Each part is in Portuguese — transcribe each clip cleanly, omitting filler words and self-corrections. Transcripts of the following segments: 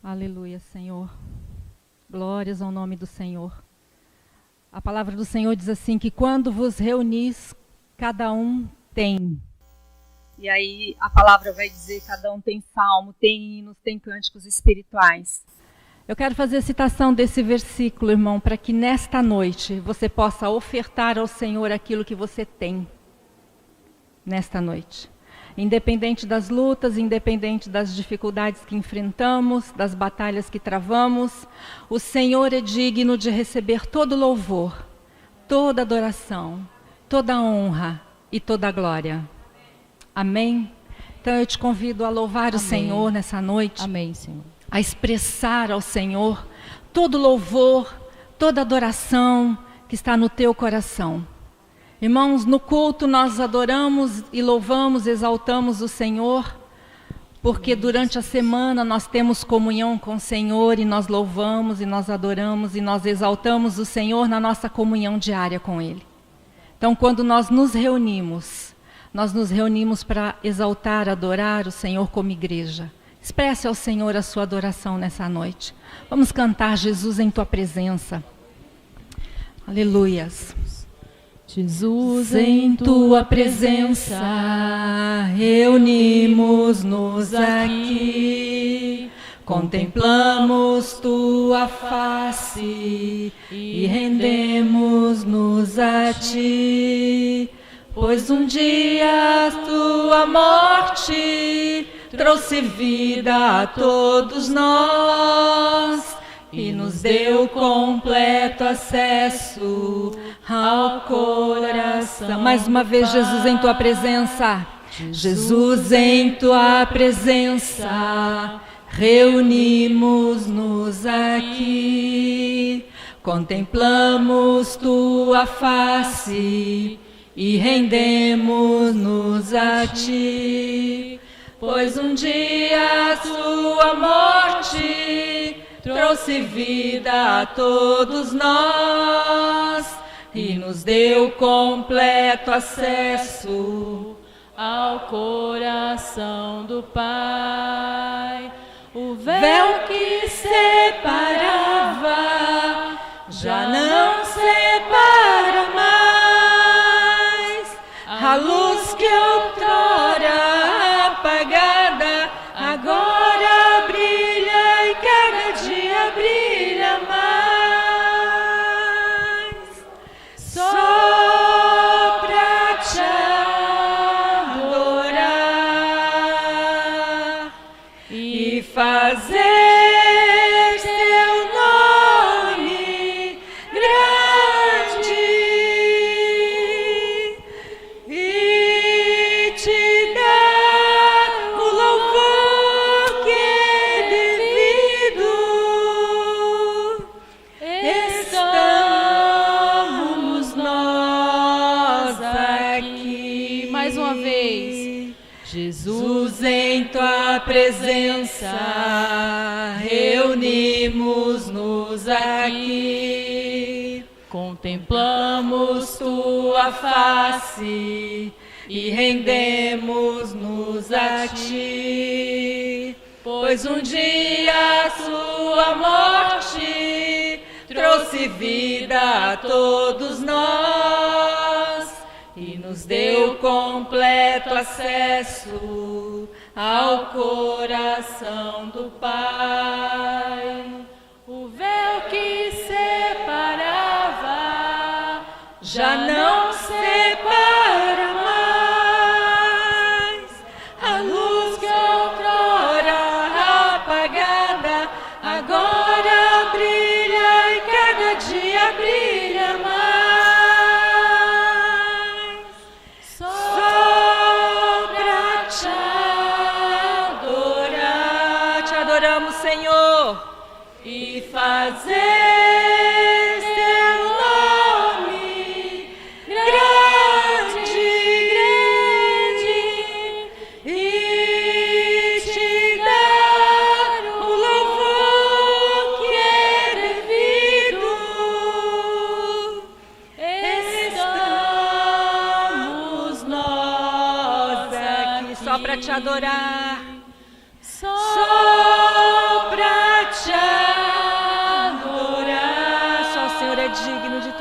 Aleluia, Senhor. Glórias ao nome do Senhor. A palavra do Senhor diz assim, que quando vos reunis, cada um tem. E aí a palavra vai dizer, cada um tem salmo, tem hinos, tem cânticos espirituais. Eu quero fazer a citação desse versículo, irmão, para que nesta noite você possa ofertar ao Senhor aquilo que você tem. Nesta noite. Independente das lutas, independente das dificuldades que enfrentamos, das batalhas que travamos, o Senhor é digno de receber todo louvor, toda adoração, toda honra e toda glória. Amém? Então eu te convido a louvar o Senhor nessa noite. Amém, Senhor. A expressar ao Senhor todo louvor, toda adoração que está no teu coração. Irmãos, no culto nós adoramos e louvamos, exaltamos o Senhor, porque durante a semana nós temos comunhão com o Senhor e nós louvamos e nós adoramos e nós exaltamos o Senhor na nossa comunhão diária com Ele. Então, quando nós nos reunimos para exaltar, adorar o Senhor como igreja. Expresse ao Senhor a sua adoração nessa noite. Vamos cantar Jesus em tua presença. Aleluias. Jesus, em tua presença, reunimos-nos aqui, contemplamos tua face e rendemos-nos a ti, pois um dia tua morte trouxe vida a todos nós e nos deu completo acesso ao coração. Mais uma vez, Jesus em tua presença. Jesus em tua presença, reunimos-nos aqui, contemplamos tua face e rendemos-nos a ti, pois um dia tua morte trouxe vida a todos nós e nos deu completo acesso ao coração do Pai. O véu que separava já não separa mais. A luz que outrora apagada agora brilha e cada dia brilha mais. Só pra te adorar e fazer teu nome grande e te dar o louvor que é devido. Estamos nós aqui. Mais uma vez. Jesus, em tua presença, reunimos-nos aqui, contemplamos tua face e rendemos-nos a ti, pois um dia sua morte trouxe vida a todos nós e nos deu completo acesso ao coração do Pai. O véu que separava já não separa mais. A luz que outrora apagada agora brilha e cada dia brilha mais. Senhor, e fazer teu nome grande, e te dar o louvor que é devido. Estamos nós aqui só para te adorar. Só pra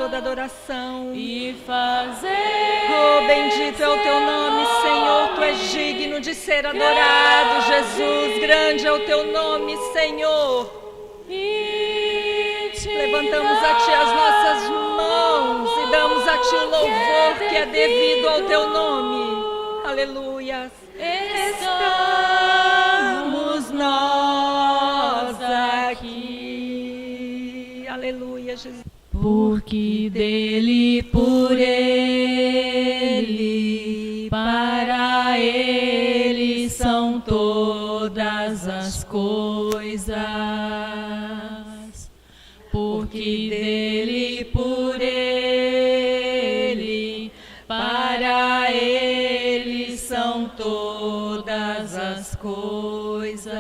toda adoração. e fazer. Oh, bendito é o teu nome, Senhor, tu és digno de ser adorado, Jesus, grande é o teu nome, Senhor. Levantamos a ti as nossas mãos e damos a ti o louvor que é devido ao teu nome. Aleluia. Estamos nós aqui. Aleluia, Jesus. Porque dele, por ele, para ele são todas as coisas. Porque dele, por ele, para ele são todas as coisas.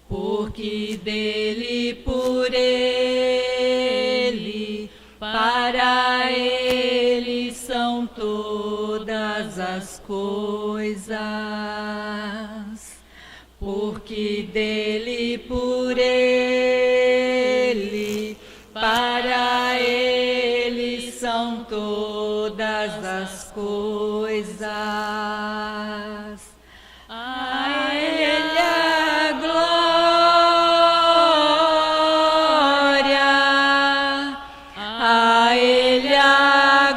Porque dele, por ele, para ele são todas as coisas. Porque dele, por ele, para ele são todas as coisas. A ele a glória, a ele a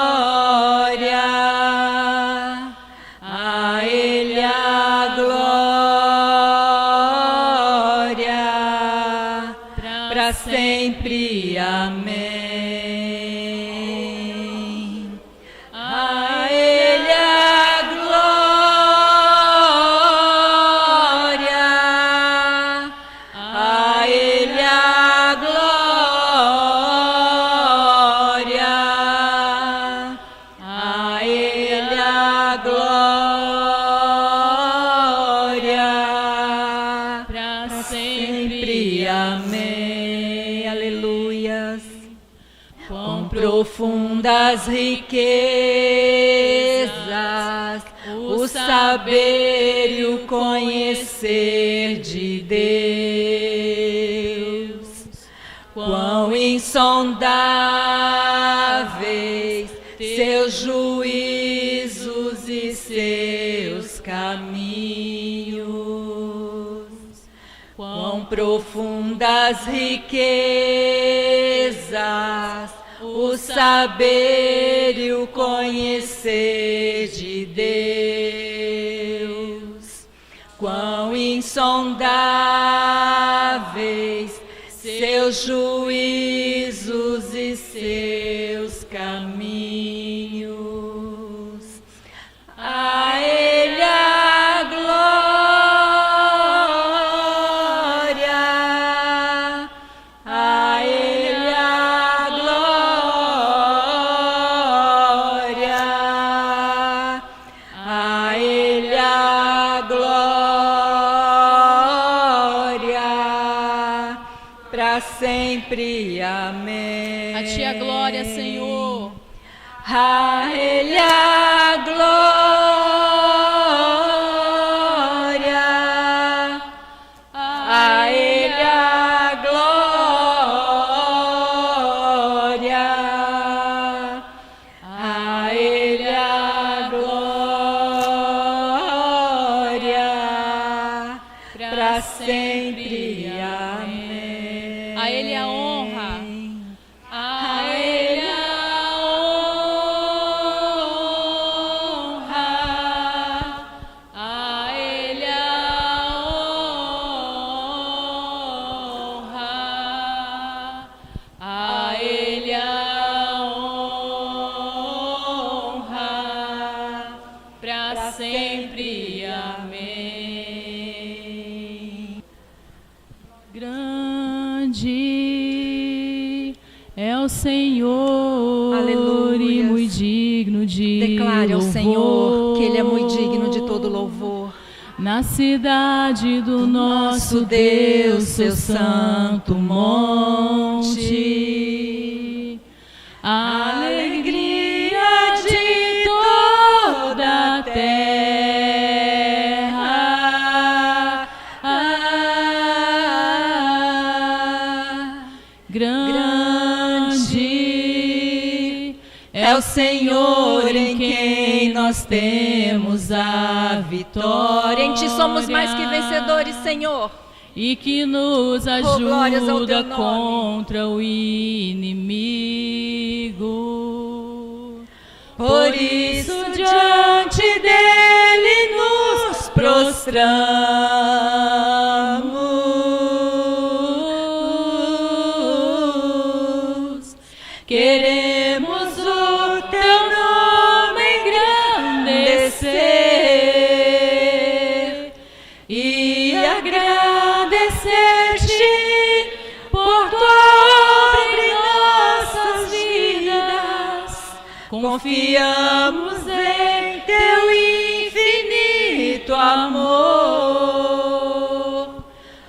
glória, a ele a glória, para sempre. Amém. A ele a glória, a ele a glória, a ele a glória, para sempre. Amém. Aleluias. Quão profundas riquezas, o saber e o conhecer de Deus. Quão insondáveis seus juízos e seus caminhos. Quão profundas riquezas, o saber e o conhecer de Deus. Quão insondáveis seus juízos e seus caminhos. A ele a glória, a ele a glória, a ele a glória, para sempre. Amém. A ti a glória, Senhor. A ele a glória, a ele a glória, a ele a glória, para sempre. Amém. A ele a honra. A ele a honra, A ele a honra, a ele a honra, para sempre. Amém. Grande é o Senhor, Aleluias. e muito digno de declare ao louvor. Senhor que Ele é muito digno de todo louvor. Na cidade do nosso Deus, seu santo monte, a alegria de toda a terra, o Senhor em quem nós temos a vitória. Em ti somos mais que vencedores, Senhor. E que nos ajuda contra o inimigo. Por isso diante dele nos prostramos. Queremos o teu nome engrandecer e agradecer-te por tua obra em nossas vidas. Confiamos em teu infinito amor,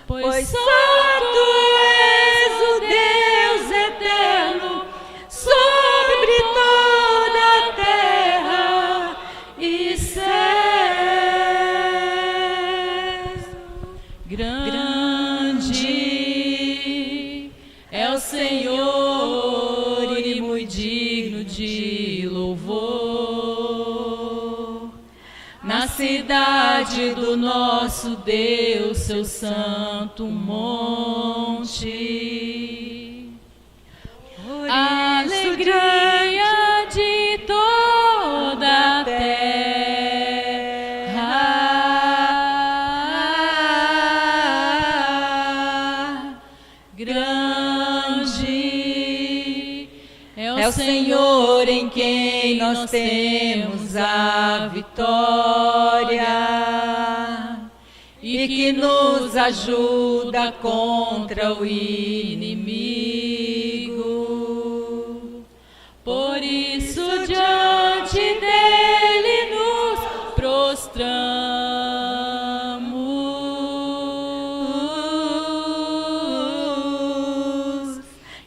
pois só tu és o Deus eterno sobre toda a terra e céus. Grande é o Senhor e muito digno de louvor. Na cidade do nosso Deus, seu santo monte. A alegria de toda a terra. Grande é o Senhor em quem nós temos a vitória e que nos ajuda contra o inimigo. Por isso diante dele nos prostramos.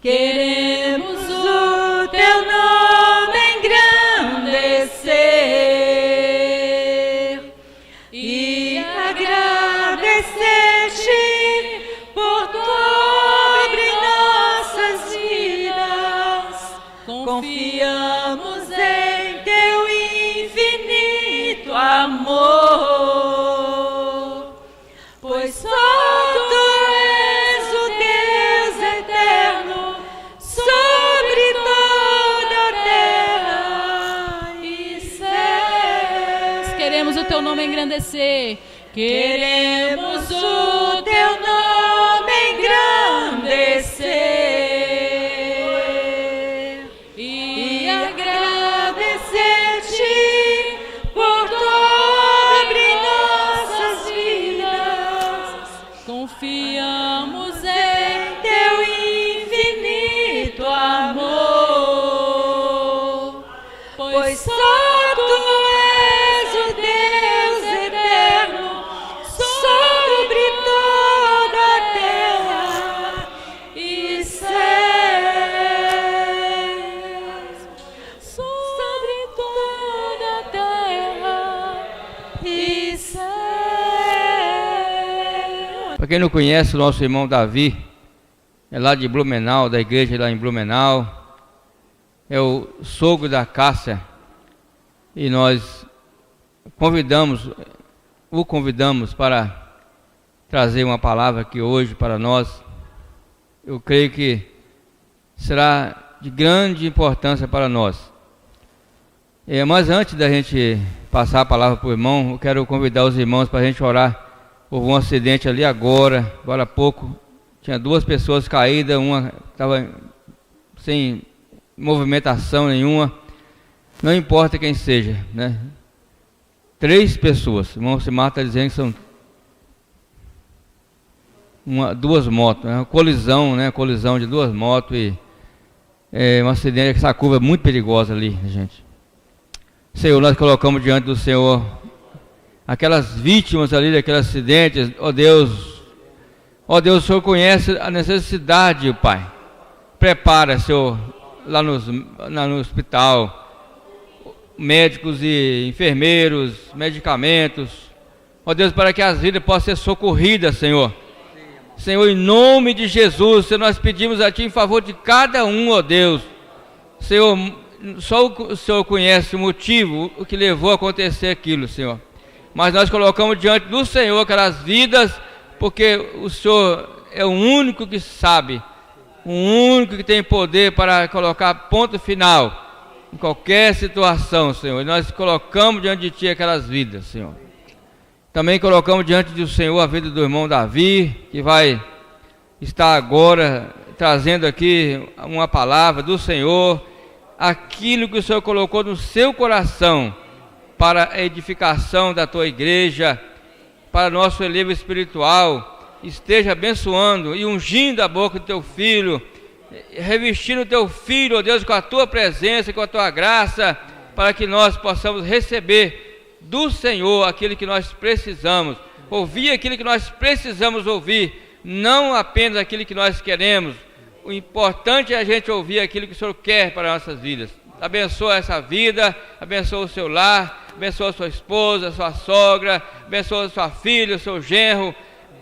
Queremos o teu nome engrandecer e agradecer-te por tua obra em nossas vidas. Confiamos em teu infinito amor, pois só tu és o Deus eterno sobre toda a terra e céus. Queremos o teu nome engrandecer. Queremos o teu nome engrandecer e agradecer-te por tua obra em nossas vidas. Confiamos em teu infinito amor, pois só tu és o Deus eterno sobre toda a terra e céus. Sobre toda a terra e céus. Para quem não conhece, o nosso irmão Davi é lá de Blumenau, da igreja lá em Blumenau. É o sogro da Cássia. E nós o convidamos para trazer uma palavra aqui hoje para nós. Eu creio que será de grande importância para nós. Mas antes da gente passar a palavra para o irmão, eu quero convidar os irmãos para a gente orar. Houve um acidente ali agora há pouco. Tinha 2 pessoas caídas, uma estava sem movimentação nenhuma. Não importa quem seja, né? 3 pessoas. O irmão Simar está dizendo que são 2 motos. É uma colisão, né? Colisão de 2 motos e um acidente. Essa curva é muito perigosa ali, gente. Senhor, nós colocamos diante do Senhor aquelas vítimas ali daquele acidente. Ó Deus, o Senhor conhece a necessidade, Pai. Prepara, Senhor, lá no hospital, médicos e enfermeiros, medicamentos, ó Deus, para que as vidas possam ser socorridas, Senhor. Senhor, em nome de Jesus, Senhor, nós pedimos a Ti em favor de cada um, ó Deus. Senhor, só o Senhor conhece o motivo, o que levou a acontecer aquilo, Senhor. Mas nós colocamos diante do Senhor aquelas vidas, porque o Senhor é o único que sabe, o único que tem poder para colocar ponto final em qualquer situação, Senhor. E nós colocamos diante de Ti aquelas vidas, Senhor. Também colocamos diante do Senhor a vida do irmão Davi, que vai estar agora trazendo aqui uma palavra do Senhor, aquilo que o Senhor colocou no seu coração para a edificação da Tua igreja, para nosso relevo espiritual. Esteja abençoando e ungindo a boca do Teu Filho, revestindo o Teu Filho, ó Deus, com a Tua presença, com a Tua graça, para que nós possamos receber do Senhor aquilo que nós precisamos, ouvir aquilo que nós precisamos ouvir, não apenas aquilo que nós queremos. O importante é a gente ouvir aquilo que o Senhor quer para as nossas vidas. Abençoa essa vida, abençoa o seu lar, abençoa a sua esposa, a sua sogra, abençoa a sua filha, o seu genro,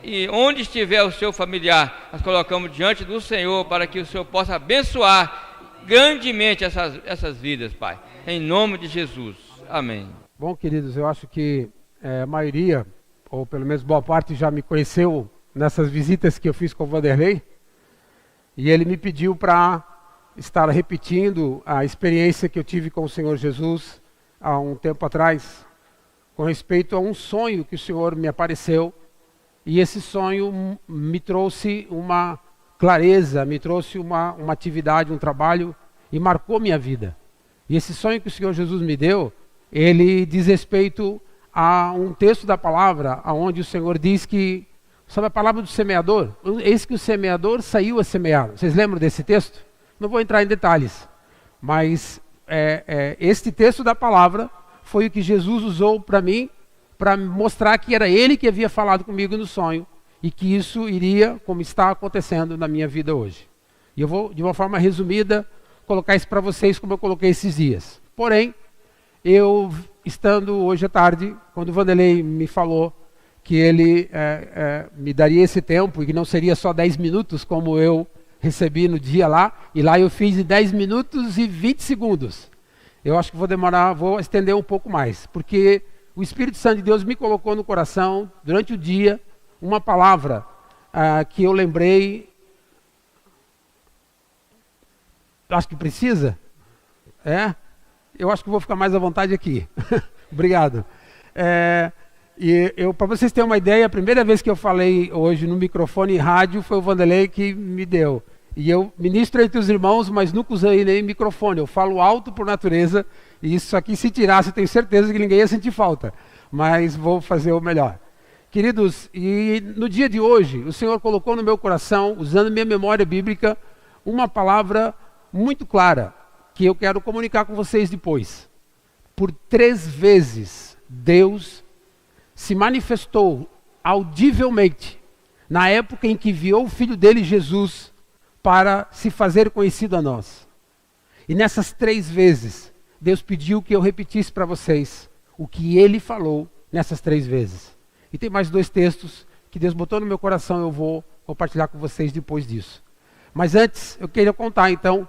e onde estiver o seu familiar, nós colocamos diante do Senhor para que o Senhor possa abençoar grandemente essas vidas, Pai, em nome de Jesus, amém. Bom, queridos, eu acho que a maioria, ou pelo menos boa parte, já me conheceu nessas visitas que eu fiz com o Vanderlei, e ele me pediu para estar repetindo a experiência que eu tive com o Senhor Jesus há um tempo atrás, com respeito a um sonho que o Senhor me apareceu, e esse sonho me trouxe uma clareza, me trouxe uma atividade, um trabalho, e marcou minha vida. E esse sonho que o Senhor Jesus me deu, ele diz respeito a um texto da palavra, onde o Senhor diz que, sobre a palavra do semeador, eis que o semeador saiu a semear. Vocês lembram desse texto? Não vou entrar em detalhes, mas este texto da palavra foi o que Jesus usou para mim, para mostrar que era Ele que havia falado comigo no sonho, e que isso iria, como está acontecendo na minha vida hoje. E eu vou, de uma forma resumida, colocar isso para vocês como eu coloquei esses dias. Porém, eu, estando hoje à tarde, quando o Vanderlei me falou que ele me daria esse tempo, e que não seria só 10 minutos, como eu recebi no dia lá, e lá eu fiz em 10 minutos e 20 segundos. Eu acho que vou estender um pouco mais, porque o Espírito Santo de Deus me colocou no coração, durante o dia, uma palavra que eu lembrei. Acho que precisa? Eu acho que vou ficar mais à vontade aqui. Obrigado. Para vocês terem uma ideia, a primeira vez que eu falei hoje no microfone e rádio foi o Vanderlei que me deu. E eu ministro entre os irmãos, mas nunca usei nem microfone. Eu falo alto por natureza, e isso aqui, se tirasse, eu tenho certeza que ninguém ia sentir falta. Mas vou fazer o melhor. Queridos, e no dia de hoje, o Senhor colocou no meu coração, usando minha memória bíblica, uma palavra muito clara, que eu quero comunicar com vocês depois. Por 3 vezes, Deus se manifestou audivelmente, na época em que enviou o Filho dele, Jesus, para se fazer conhecido a nós. E nessas 3 vezes, Deus pediu que eu repetisse para vocês o que Ele falou nessas 3 vezes. E tem mais 2 textos que Deus botou no meu coração, eu vou compartilhar com vocês depois disso. Mas antes, eu queria contar então,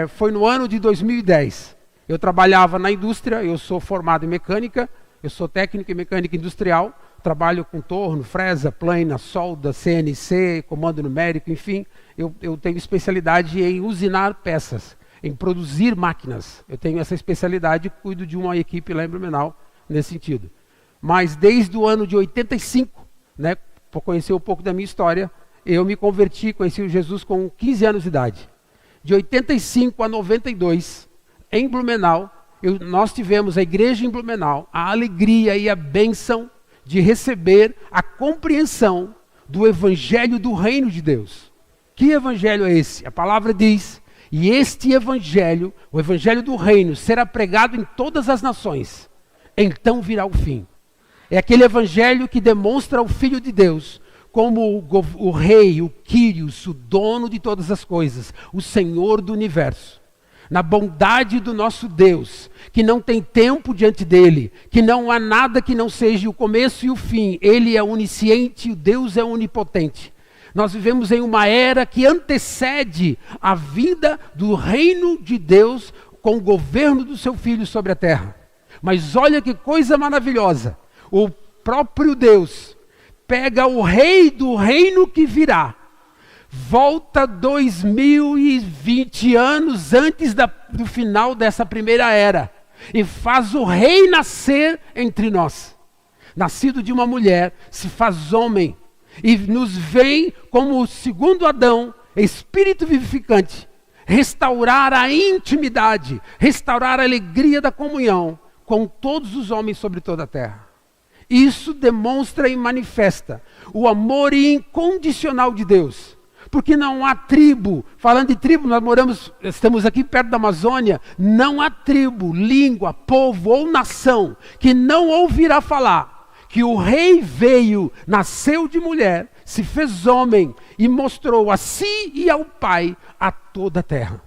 foi no ano de 2010. Eu trabalhava na indústria, eu sou formado em mecânica, eu sou técnico em mecânica industrial, trabalho com torno, fresa, plana, solda, CNC, comando numérico, enfim. Eu tenho especialidade em usinar peças, em produzir máquinas. Eu tenho essa especialidade e cuido de uma equipe lá em Blumenau nesse sentido. Mas desde o ano de 85, para conhecer um pouco da minha história, eu me converti, conheci o Jesus com 15 anos de idade. De 85 a 92, em Blumenau, nós tivemos a igreja em Blumenau, a alegria e a bênção de receber a compreensão do evangelho do reino de Deus. Que evangelho é esse? A palavra diz, e este evangelho, o evangelho do reino, será pregado em todas as nações, então virá o fim. É aquele evangelho que demonstra o Filho de Deus como o rei, o Kyrios, o dono de todas as coisas, o Senhor do universo. Na bondade do nosso Deus, que não tem tempo diante dele, que não há nada que não seja o começo e o fim. Ele é onisciente, o Deus é onipotente. Nós vivemos em uma era que antecede a vinda do reino de Deus, com o governo do seu Filho sobre a terra. Mas olha que coisa maravilhosa. O próprio Deus pega o rei do reino que virá, volta 2020 anos antes do final dessa primeira era, e faz o rei nascer entre nós. Nascido de uma mulher, se faz homem, e nos vem como o segundo Adão, espírito vivificante, restaurar a intimidade, restaurar a alegria da comunhão com todos os homens sobre toda a terra. Isso demonstra e manifesta o amor incondicional de Deus. Porque não há tribo, falando de tribo, estamos aqui perto da Amazônia, não há tribo, língua, povo ou nação que não ouvirá falar que o rei veio, nasceu de mulher, se fez homem e mostrou a si e ao Pai a toda a terra.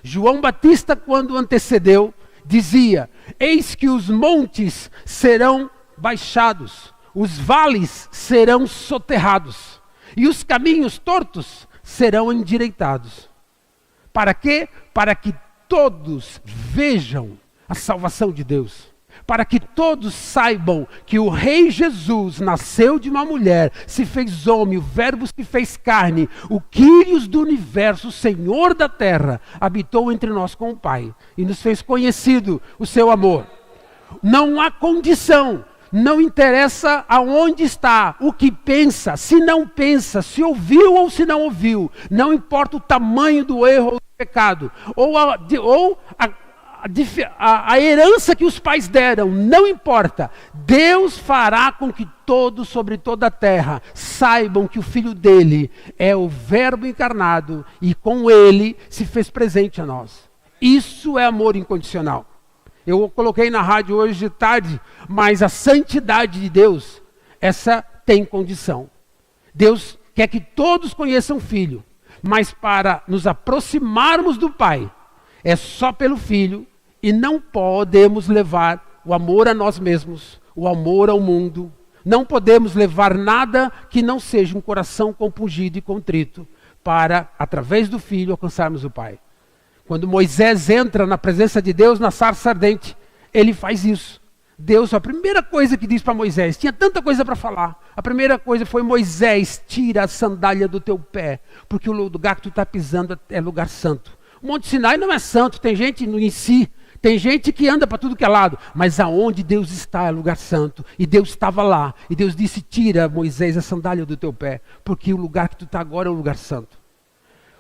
João Batista, quando antecedeu, dizia: eis que os montes serão baixados, os vales serão soterrados, e os caminhos tortos serão endireitados. Para quê? Para que todos vejam a salvação de Deus. Para que todos saibam que o Rei Jesus nasceu de uma mulher, se fez homem, o Verbo se fez carne, o Quírios do universo, o Senhor da terra, habitou entre nós com o Pai e nos fez conhecido o seu amor. Não há condição. Não interessa aonde está, o que pensa, se não pensa, se ouviu ou se não ouviu. Não importa o tamanho do erro ou do pecado, ou a herança que os pais deram, não importa. Deus fará com que todos sobre toda a terra saibam que o Filho dele é o Verbo encarnado e com ele se fez presente a nós. Isso é amor incondicional. Eu coloquei na rádio hoje de tarde, mas a santidade de Deus, essa tem condição. Deus quer que todos conheçam o Filho, mas para nos aproximarmos do Pai, é só pelo Filho, e não podemos levar o amor a nós mesmos, o amor ao mundo. Não podemos levar nada que não seja um coração compungido e contrito, para, através do Filho, alcançarmos o Pai. Quando Moisés entra na presença de Deus na sarça ardente, ele faz isso. Deus, a primeira coisa que diz para Moisés, tinha tanta coisa para falar. A primeira coisa foi: Moisés, tira a sandália do teu pé, porque o lugar que tu está pisando é lugar santo. O Monte Sinai não é santo, tem gente em si, tem gente que anda para tudo que é lado, mas aonde Deus está é lugar santo. E Deus estava lá, e Deus disse: tira, Moisés, a sandália do teu pé, porque o lugar que tu está agora é o lugar santo.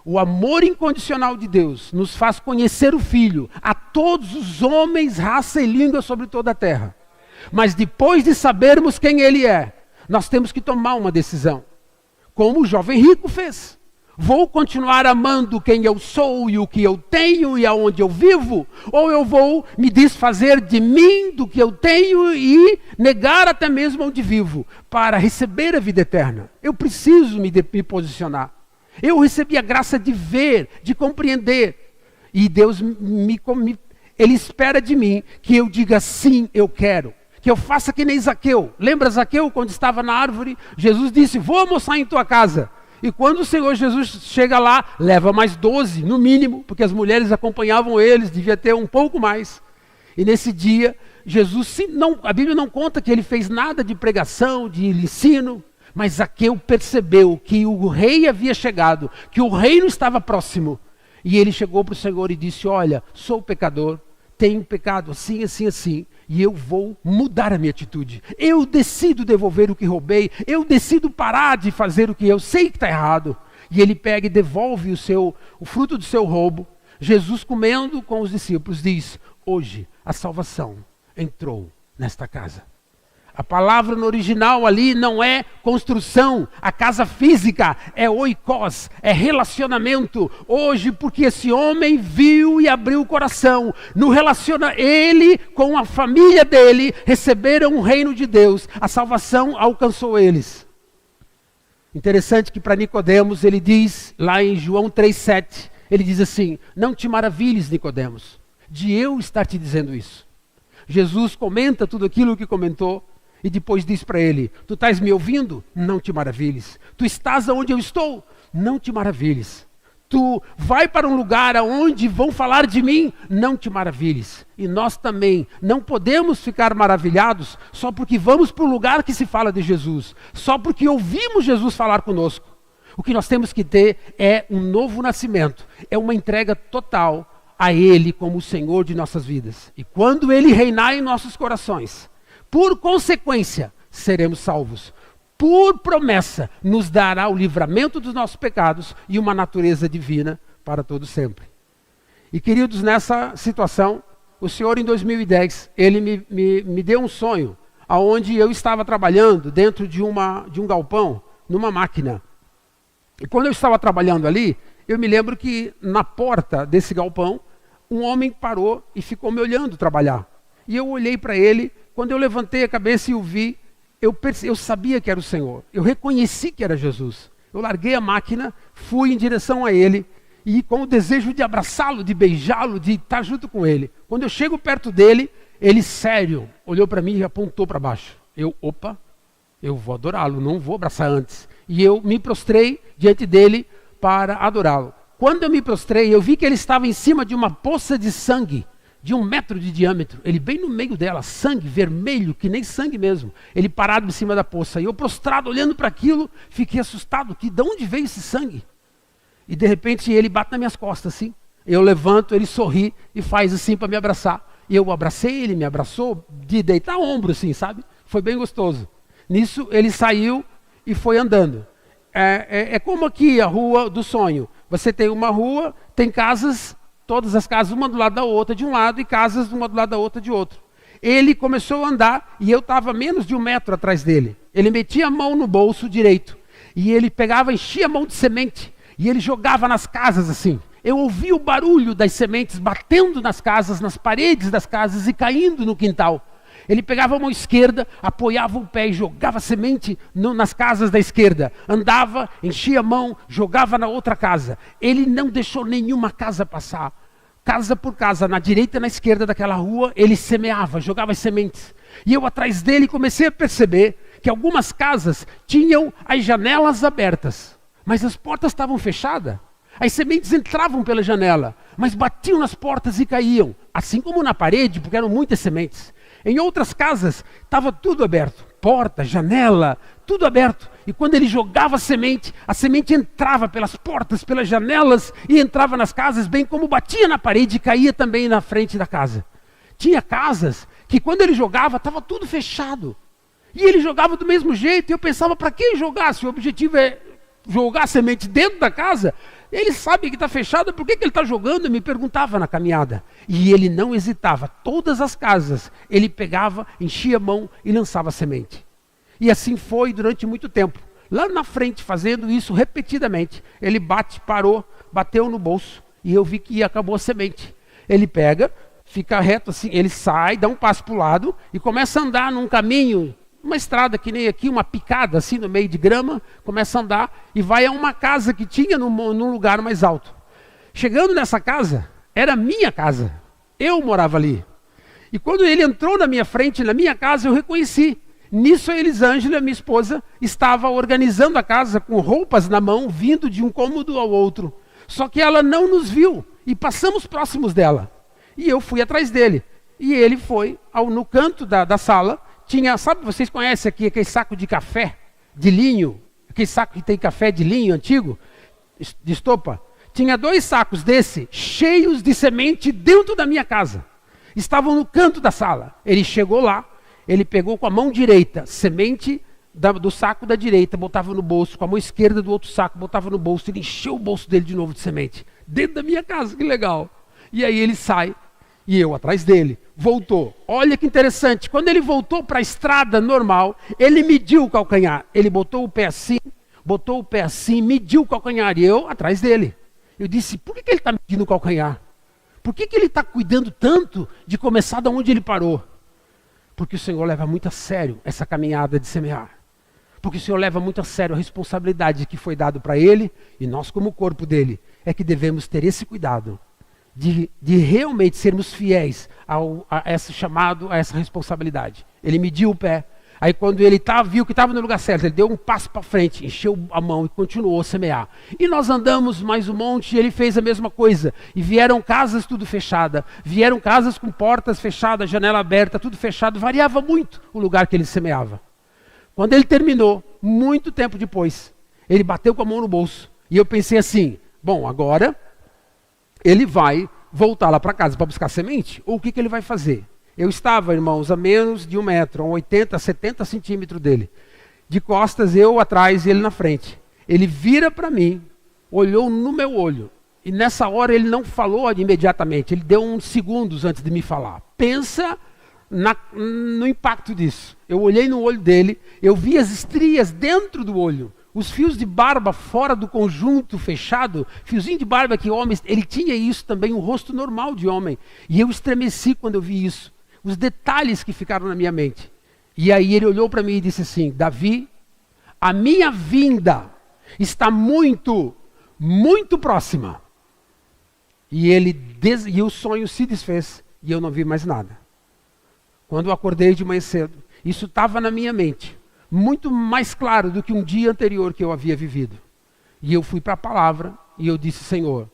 O amor incondicional de Deus nos faz conhecer o Filho a todos os homens, raça e língua sobre toda a terra. Mas depois de sabermos quem Ele é, nós temos que tomar uma decisão. Como o jovem rico fez. Vou continuar amando quem eu sou e o que eu tenho e aonde eu vivo? Ou eu vou me desfazer de mim, do que eu tenho e negar até mesmo onde vivo para receber a vida eterna? Eu preciso me posicionar. Eu recebi a graça de ver, de compreender. E Deus Ele espera de mim que eu diga sim, eu quero. Que eu faça que nem Zaqueu. Lembra Zaqueu quando estava na árvore? Jesus disse: vou almoçar em tua casa. E quando o Senhor Jesus chega lá, leva mais 12, no mínimo, porque as mulheres acompanhavam eles, devia ter um pouco mais. E nesse dia, Jesus, a Bíblia não conta que ele fez nada de pregação, de ensino, mas Zaqueu percebeu que o rei havia chegado, que o reino estava próximo. E ele chegou para o Senhor e disse: olha, sou pecador, tenho pecado assim, assim, assim, e eu vou mudar a minha atitude. Eu decido devolver o que roubei, eu decido parar de fazer o que eu sei que está errado. E ele pega e devolve o fruto do seu roubo. Jesus, comendo com os discípulos, diz: hoje a salvação entrou nesta casa. A palavra no original ali não é construção, a casa física, é oikos, é relacionamento. Hoje, porque esse homem viu e abriu o coração, ele com a família dele receberam o reino de Deus, a salvação alcançou eles. Interessante que para Nicodemos ele diz, lá em João 3,7, ele diz assim: não te maravilhes, Nicodemos, de eu estar te dizendo isso. Jesus comenta tudo aquilo que comentou. E depois diz para ele: tu estás me ouvindo? Não te maravilhes. Tu estás onde eu estou? Não te maravilhes. tu vai para um lugar onde vão falar de mim, não te maravilhes. E nós também não podemos ficar maravilhados só porque vamos para um lugar que se fala de Jesus, só porque ouvimos Jesus falar conosco. O que nós temos que ter é um novo nascimento, é uma entrega total a Ele como o Senhor de nossas vidas. E quando Ele reinar em nossos corações, por consequência, seremos salvos. Por promessa, nos dará o livramento dos nossos pecados e uma natureza divina para todo sempre. E queridos, nessa situação, o Senhor em 2010, Ele me deu um sonho, onde eu estava trabalhando dentro de um galpão, numa máquina. E quando eu estava trabalhando ali, eu me lembro que na porta desse galpão, um homem parou e ficou me olhando trabalhar. E eu olhei para ele, quando eu levantei a cabeça e o vi, eu sabia que era o Senhor, eu reconheci que era Jesus. Eu larguei a máquina, fui em direção a Ele, e com o desejo de abraçá-lo, de beijá-lo, de estar junto com Ele. Quando eu chego perto dele, ele sério, olhou para mim e apontou para baixo. Eu vou adorá-lo, não vou abraçar antes. E eu me prostrei diante dele para adorá-lo. Quando eu me prostrei, eu vi que ele estava em cima de uma poça de sangue, de 1 metro de diâmetro, ele bem no meio dela, sangue vermelho, que nem sangue mesmo, ele parado em cima da poça, e eu prostrado olhando para aquilo, fiquei assustado, de onde veio esse sangue? E de repente ele bate nas minhas costas assim, eu levanto, ele sorri e faz assim para me abraçar, e eu abracei, ele me abraçou, de deitar ombro assim, sabe? Foi bem gostoso. Nisso ele saiu e foi andando. É como aqui a rua do sonho, você tem uma rua, tem casas, todas as casas, uma do lado da outra de um lado, e casas uma do lado da outra de outro. Ele começou a andar, e eu estava menos de 1 metro atrás dele. Ele metia a mão no bolso direito, e ele pegava, enchia a mão de semente, e ele jogava nas casas assim. Eu ouvia o barulho das sementes batendo nas casas, nas paredes das casas e caindo no quintal. Ele pegava a mão esquerda, apoiava o pé e jogava semente nas casas da esquerda. Andava, enchia a mão, jogava na outra casa. Ele não deixou nenhuma casa passar. Casa por casa, na direita e na esquerda daquela rua, ele semeava, jogava as sementes. E eu atrás dele comecei a perceber que algumas casas tinham as janelas abertas, mas as portas estavam fechadas. As sementes entravam pela janela, mas batiam nas portas e caíam, assim como na parede, porque eram muitas sementes. Em outras casas, estava tudo aberto, porta, janela, tudo aberto. E quando ele jogava a semente entrava pelas portas, pelas janelas e entrava nas casas, bem como batia na parede e caía também na frente da casa. Tinha casas que quando ele jogava, estava tudo fechado. E ele jogava do mesmo jeito, e eu pensava, para que jogar? Se o objetivo é jogar a semente dentro da casa, ele sabe que está fechado, por que ele está jogando? Eu me perguntava na caminhada. E ele não hesitava, todas as casas, ele pegava, enchia a mão e lançava a semente. E assim foi durante muito tempo. Lá na frente, fazendo isso repetidamente, ele parou, bateu no bolso, e eu vi que acabou a semente. Ele pega, fica reto assim, ele sai, dá um passo para o lado, e começa a andar num caminho, uma estrada que nem aqui, uma picada assim no meio de grama, começa a andar e vai a uma casa que tinha num lugar mais alto. Chegando nessa casa, era minha casa, eu morava ali. E quando ele entrou na minha frente, na minha casa, eu reconheci. Nisso a Elisângela, minha esposa, estava organizando a casa com roupas na mão, vindo de um cômodo ao outro. Só que ela não nos viu e passamos próximos dela. E eu fui atrás dele. E ele foi no canto da sala. Tinha, sabe, vocês conhecem aqui aquele saco de café, de linho, aquele saco que tem café de linho antigo, de estopa? Tinha 2 sacos desse, cheios de semente dentro da minha casa. Estavam no canto da sala. Ele chegou lá, ele pegou com a mão direita, semente do saco da direita, botava no bolso, com a mão esquerda do outro saco, botava no bolso, ele encheu o bolso dele de novo de semente, dentro da minha casa, que legal. E aí ele sai, e eu atrás dele, voltou. Olha que interessante, quando ele voltou para a estrada normal, ele mediu o calcanhar. Ele botou o pé assim, mediu o calcanhar, e eu atrás dele. Eu disse, por que ele está medindo o calcanhar? Por que ele está cuidando tanto de começar de onde ele parou? Porque o Senhor leva muito a sério essa caminhada de semear. Porque o Senhor leva muito a sério a responsabilidade que foi dado para ele, e nós como corpo dele, é que devemos ter esse cuidado de realmente sermos fiéis a esse chamado, a essa responsabilidade. Ele mediu o pé, Aí quando ele viu que estava no lugar certo, ele deu um passo para frente, encheu a mão e continuou a semear. E nós andamos mais um monte e ele fez a mesma coisa. E vieram casas tudo fechada, vieram casas com portas fechadas, janela aberta, tudo fechado. Variava muito o lugar que ele semeava. Quando ele terminou, muito tempo depois, ele bateu com a mão no bolso. E eu pensei assim, bom, agora ele vai voltar lá para casa para buscar semente? Ou o que ele vai fazer? Eu estava, irmãos, a menos de 1 metro, a 80, 70 centímetros dele. De costas, eu atrás e ele na frente. Ele vira para mim, olhou no meu olho. E nessa hora ele não falou imediatamente. Ele deu uns segundos antes de me falar. Pensa no impacto disso. Eu olhei no olho dele, eu vi as estrias dentro do olho. Os fios de barba fora do conjunto fechado, fiozinho de barba que homem, ele tinha isso também, um rosto normal de homem. E eu estremeci quando eu vi isso. Os detalhes que ficaram na minha mente. E aí ele olhou para mim e disse assim, Davi, a minha vinda está muito, muito próxima. E o sonho se desfez e eu não vi mais nada. Quando eu acordei de manhã cedo, isso estava na minha mente, muito mais claro do que um dia anterior que eu havia vivido. E eu fui para a palavra e eu disse, Senhor,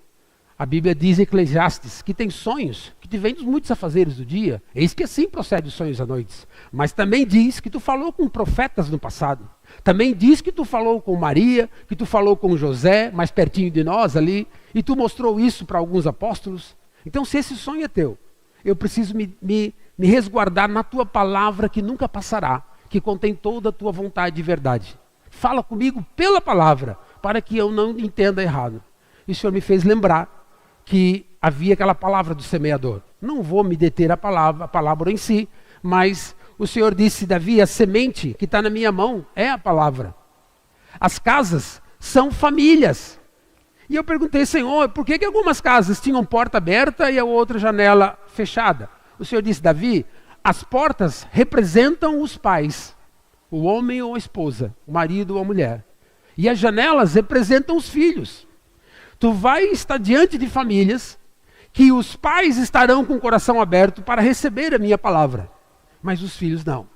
a Bíblia diz em Eclesiastes que tem sonhos que te vêm dos muitos afazeres do dia. Eis que assim procede os sonhos à noite. Mas também diz que tu falou com profetas no passado. Também diz que tu falou com Maria, que tu falou com José, mais pertinho de nós ali, e tu mostrou isso para alguns apóstolos. Então, se esse sonho é teu, eu preciso me resguardar na tua palavra que nunca passará, que contém toda a tua vontade de verdade. Fala comigo pela palavra, para que eu não entenda errado. E o Senhor me fez lembrar que havia aquela palavra do semeador. Não vou me deter a palavra em si, mas o Senhor disse, Davi, a semente que está na minha mão é a palavra. As casas são famílias. E eu perguntei, Senhor, por que algumas casas tinham porta aberta e a outra janela fechada? O Senhor disse, Davi, as portas representam os pais, o homem ou a esposa, o marido ou a mulher. E as janelas representam os filhos. Tu vai estar diante de famílias que os pais estarão com o coração aberto para receber a minha palavra, mas os filhos não.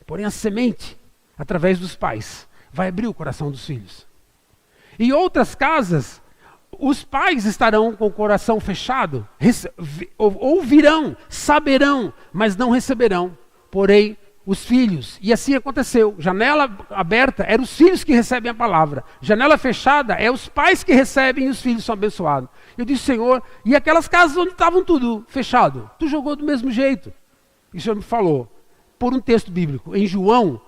Porém a semente, através dos pais, vai abrir o coração dos filhos. Em outras casas, os pais estarão com o coração fechado, ouvirão, saberão, mas não receberão. Porém, os filhos, e assim aconteceu, janela aberta, eram os filhos que recebem a palavra. Janela fechada, é os pais que recebem e os filhos são abençoados. Eu disse, Senhor, e aquelas casas onde estavam tudo fechado? Tu jogou do mesmo jeito. E o Senhor me falou, por um texto bíblico, em João,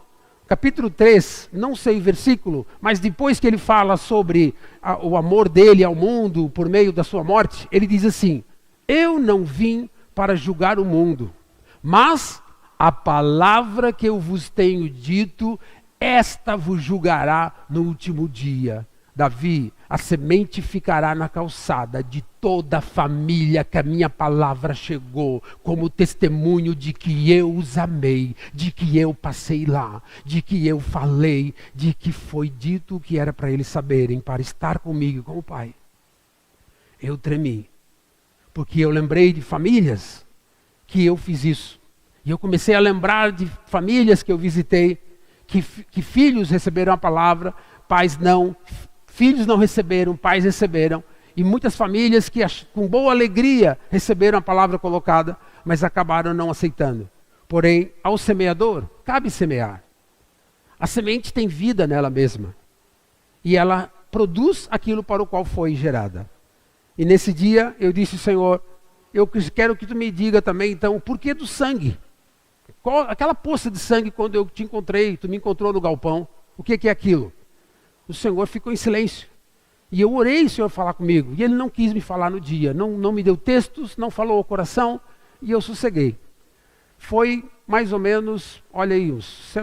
capítulo 3, não sei o versículo, mas depois que ele fala sobre o amor dele ao mundo por meio da sua morte, ele diz assim, eu não vim para julgar o mundo, mas a palavra que eu vos tenho dito, esta vos julgará no último dia. Davi, a semente ficará na calçada de toda a família que a minha palavra chegou, como testemunho de que eu os amei, de que eu passei lá, de que eu falei, de que foi dito o que era para eles saberem, para estar comigo como Pai. Eu tremi, porque eu lembrei de famílias que eu fiz isso. E eu comecei a lembrar de famílias que eu visitei, que filhos receberam a palavra, pais não, filhos não receberam, pais receberam. E muitas famílias que com boa alegria receberam a palavra colocada, mas acabaram não aceitando. Porém, ao semeador, cabe semear. A semente tem vida nela mesma. E ela produz aquilo para o qual foi gerada. E nesse dia eu disse, Senhor, eu quero que tu me diga também, então, o porquê do sangue. Aquela poça de sangue, quando eu te encontrei, tu me encontrou no galpão, o que é aquilo? O Senhor ficou em silêncio. E eu orei o Senhor falar comigo. E Ele não quis me falar no dia. Não me deu textos, não falou ao coração. E eu sosseguei. Foi mais ou menos, olha aí, uns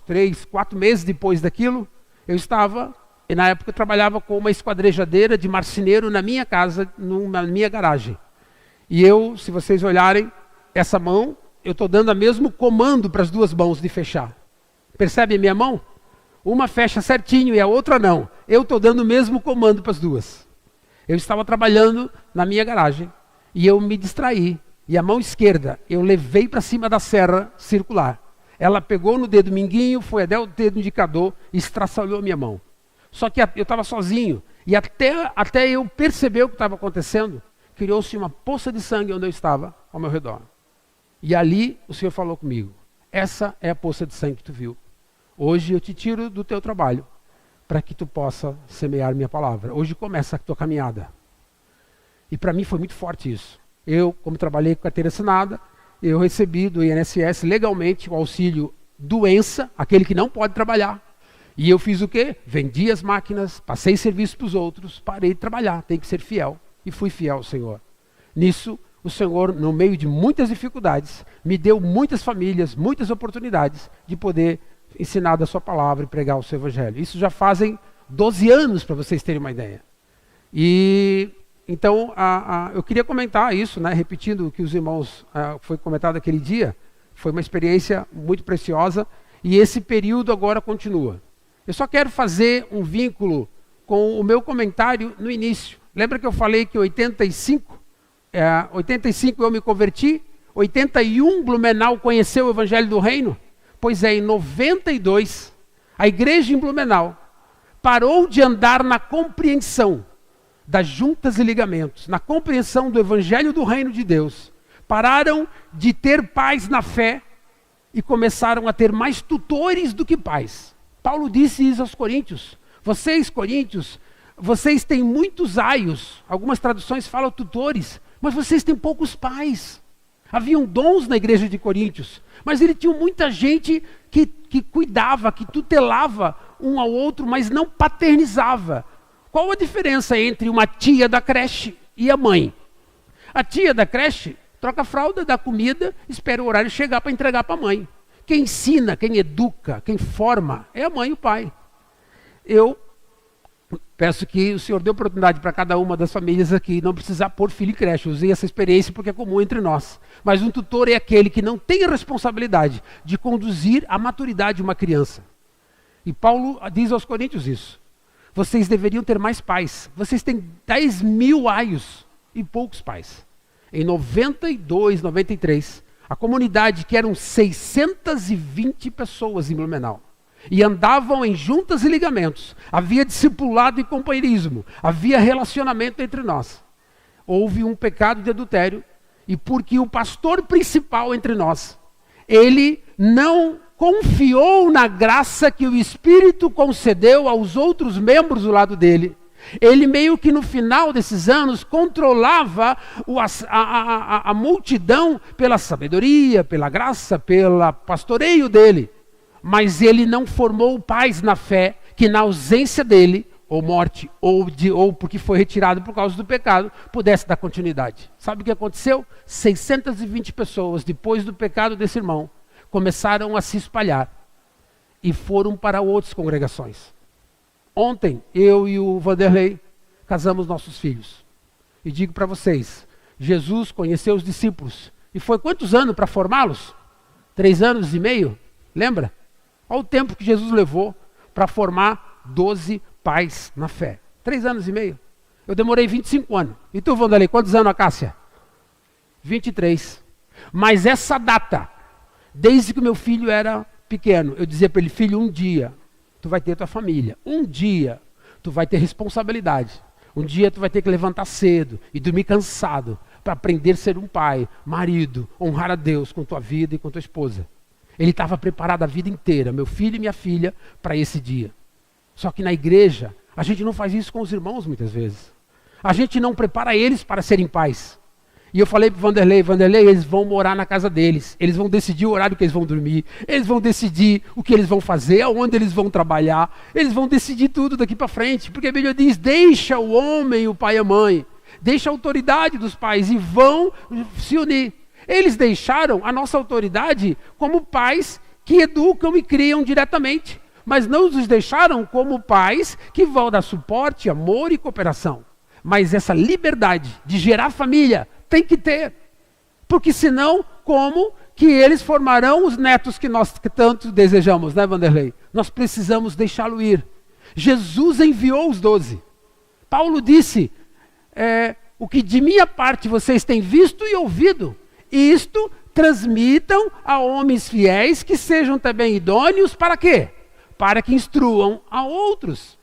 3, 4 meses depois daquilo. Eu estava, e na época eu trabalhava com uma esquadrejadeira de marceneiro na minha casa, na minha garagem. E eu, se vocês olharem, essa mão, eu estou dando o mesmo comando para as duas mãos de fechar. Percebe a minha mão? Uma fecha certinho e a outra não. Eu estou dando o mesmo comando para as duas. Eu estava trabalhando na minha garagem e eu me distraí. E a mão esquerda eu levei para cima da serra circular. ela pegou no dedo mindinho, foi até o dedo indicador e estraçalhou a minha mão. Só que eu estava sozinho. E até eu perceber o que estava acontecendo, criou-se uma poça de sangue onde eu estava, ao meu redor. E ali o Senhor falou comigo: essa é a poça de sangue que tu viu. Hoje eu te tiro do teu trabalho, para que tu possa semear minha palavra. Hoje começa a tua caminhada. E para mim foi muito forte isso. Eu, como trabalhei com carteira assinada, eu recebi do INSS legalmente o auxílio doença, aquele que não pode trabalhar. E eu fiz o quê? Vendi as máquinas, passei serviço para os outros, parei de trabalhar, tenho que ser fiel. E fui fiel ao Senhor. Nisso, o Senhor, no meio de muitas dificuldades, me deu muitas famílias, muitas oportunidades de poder ensinar da sua palavra e pregar o seu evangelho. Isso já fazem 12 anos, para vocês terem uma ideia. E então, eu queria comentar isso, né, repetindo o que os irmãos foi comentado aquele dia. Foi uma experiência muito preciosa e esse período agora continua. Eu só quero fazer um vínculo com o meu comentário no início. Lembra que eu falei que em 85 eu me converti, 81 Blumenau conheceu o Evangelho do Reino? Pois é, em 92, a igreja em Blumenau parou de andar na compreensão das juntas e ligamentos, na compreensão do Evangelho do Reino de Deus. Pararam de ter pais na fé e começaram a ter mais tutores do que pais. Paulo disse isso aos coríntios. Vocês, coríntios, vocês têm muitos aios, algumas traduções falam tutores, mas vocês têm poucos pais. Haviam dons na igreja de Coríntios, mas ele tinha muita gente que cuidava, que tutelava um ao outro, mas não paternizava. Qual a diferença entre uma tia da creche e a mãe? A tia da creche troca a fralda, dá comida, espera o horário chegar para entregar para a mãe. Quem ensina, quem educa, quem forma é a mãe e o pai. Eu peço que o Senhor dê oportunidade para cada uma das famílias aqui não precisar pôr filho em creche. Eu usei essa experiência porque é comum entre nós. Mas um tutor é aquele que não tem a responsabilidade de conduzir à maturidade uma criança. E Paulo diz aos coríntios isso. Vocês deveriam ter mais pais. Vocês têm 10 mil aios e poucos pais. Em 92, 93, a comunidade, que eram 620 pessoas em Blumenau, e andavam em juntas e ligamentos, havia discipulado e companheirismo, havia relacionamento entre nós. Houve um pecado de adultério, e porque o pastor principal entre nós, ele não confiou na graça que o Espírito concedeu aos outros membros do lado dele. Ele meio que no final desses anos controlava a multidão pela sabedoria, pela graça, pelo pastoreio dele. Mas ele não formou pais na fé que na ausência dele, ou morte, ou porque foi retirado por causa do pecado, pudesse dar continuidade. Sabe o que aconteceu? 620 pessoas, depois do pecado desse irmão, começaram a se espalhar e foram para outras congregações. Ontem, eu e o Vanderlei casamos nossos filhos. E digo para vocês, Jesus conheceu os discípulos. E foi quantos anos para formá-los? 3 anos e meio? Lembra? Olha o tempo que Jesus levou para formar 12 pais na fé. 3 anos e meio. Eu demorei 25 anos. E tu, Vanderlei, quantos anos, Cássia? 23. Mas essa data, desde que meu filho era pequeno, eu dizia para ele: filho, um dia tu vai ter tua família. Um dia tu vai ter responsabilidade. Um dia tu vai ter que levantar cedo e dormir cansado para aprender a ser um pai, marido, honrar a Deus com tua vida e com tua esposa. Ele estava preparado a vida inteira, meu filho e minha filha, para esse dia. Só que na igreja, a gente não faz isso com os irmãos muitas vezes. A gente não prepara eles para serem pais. E eu falei para o Vanderlei, eles vão morar na casa deles. Eles vão decidir o horário que eles vão dormir. Eles vão decidir o que eles vão fazer, aonde eles vão trabalhar. Eles vão decidir tudo daqui para frente. Porque a Bíblia diz, deixa o homem, o pai e a mãe. Deixa a autoridade dos pais e vão se unir. Eles deixaram a nossa autoridade como pais que educam e criam diretamente. Mas não nos deixaram como pais que vão dar suporte, amor e cooperação. Mas essa liberdade de gerar família tem que ter. Porque senão, como que eles formarão os netos que nós tanto desejamos, né, Vanderlei? Nós precisamos deixá-lo ir. Jesus enviou os 12. Paulo disse, o que de minha parte vocês têm visto e ouvido, isto transmitam a homens fiéis que sejam também idôneos para quê? Para que instruam a outros.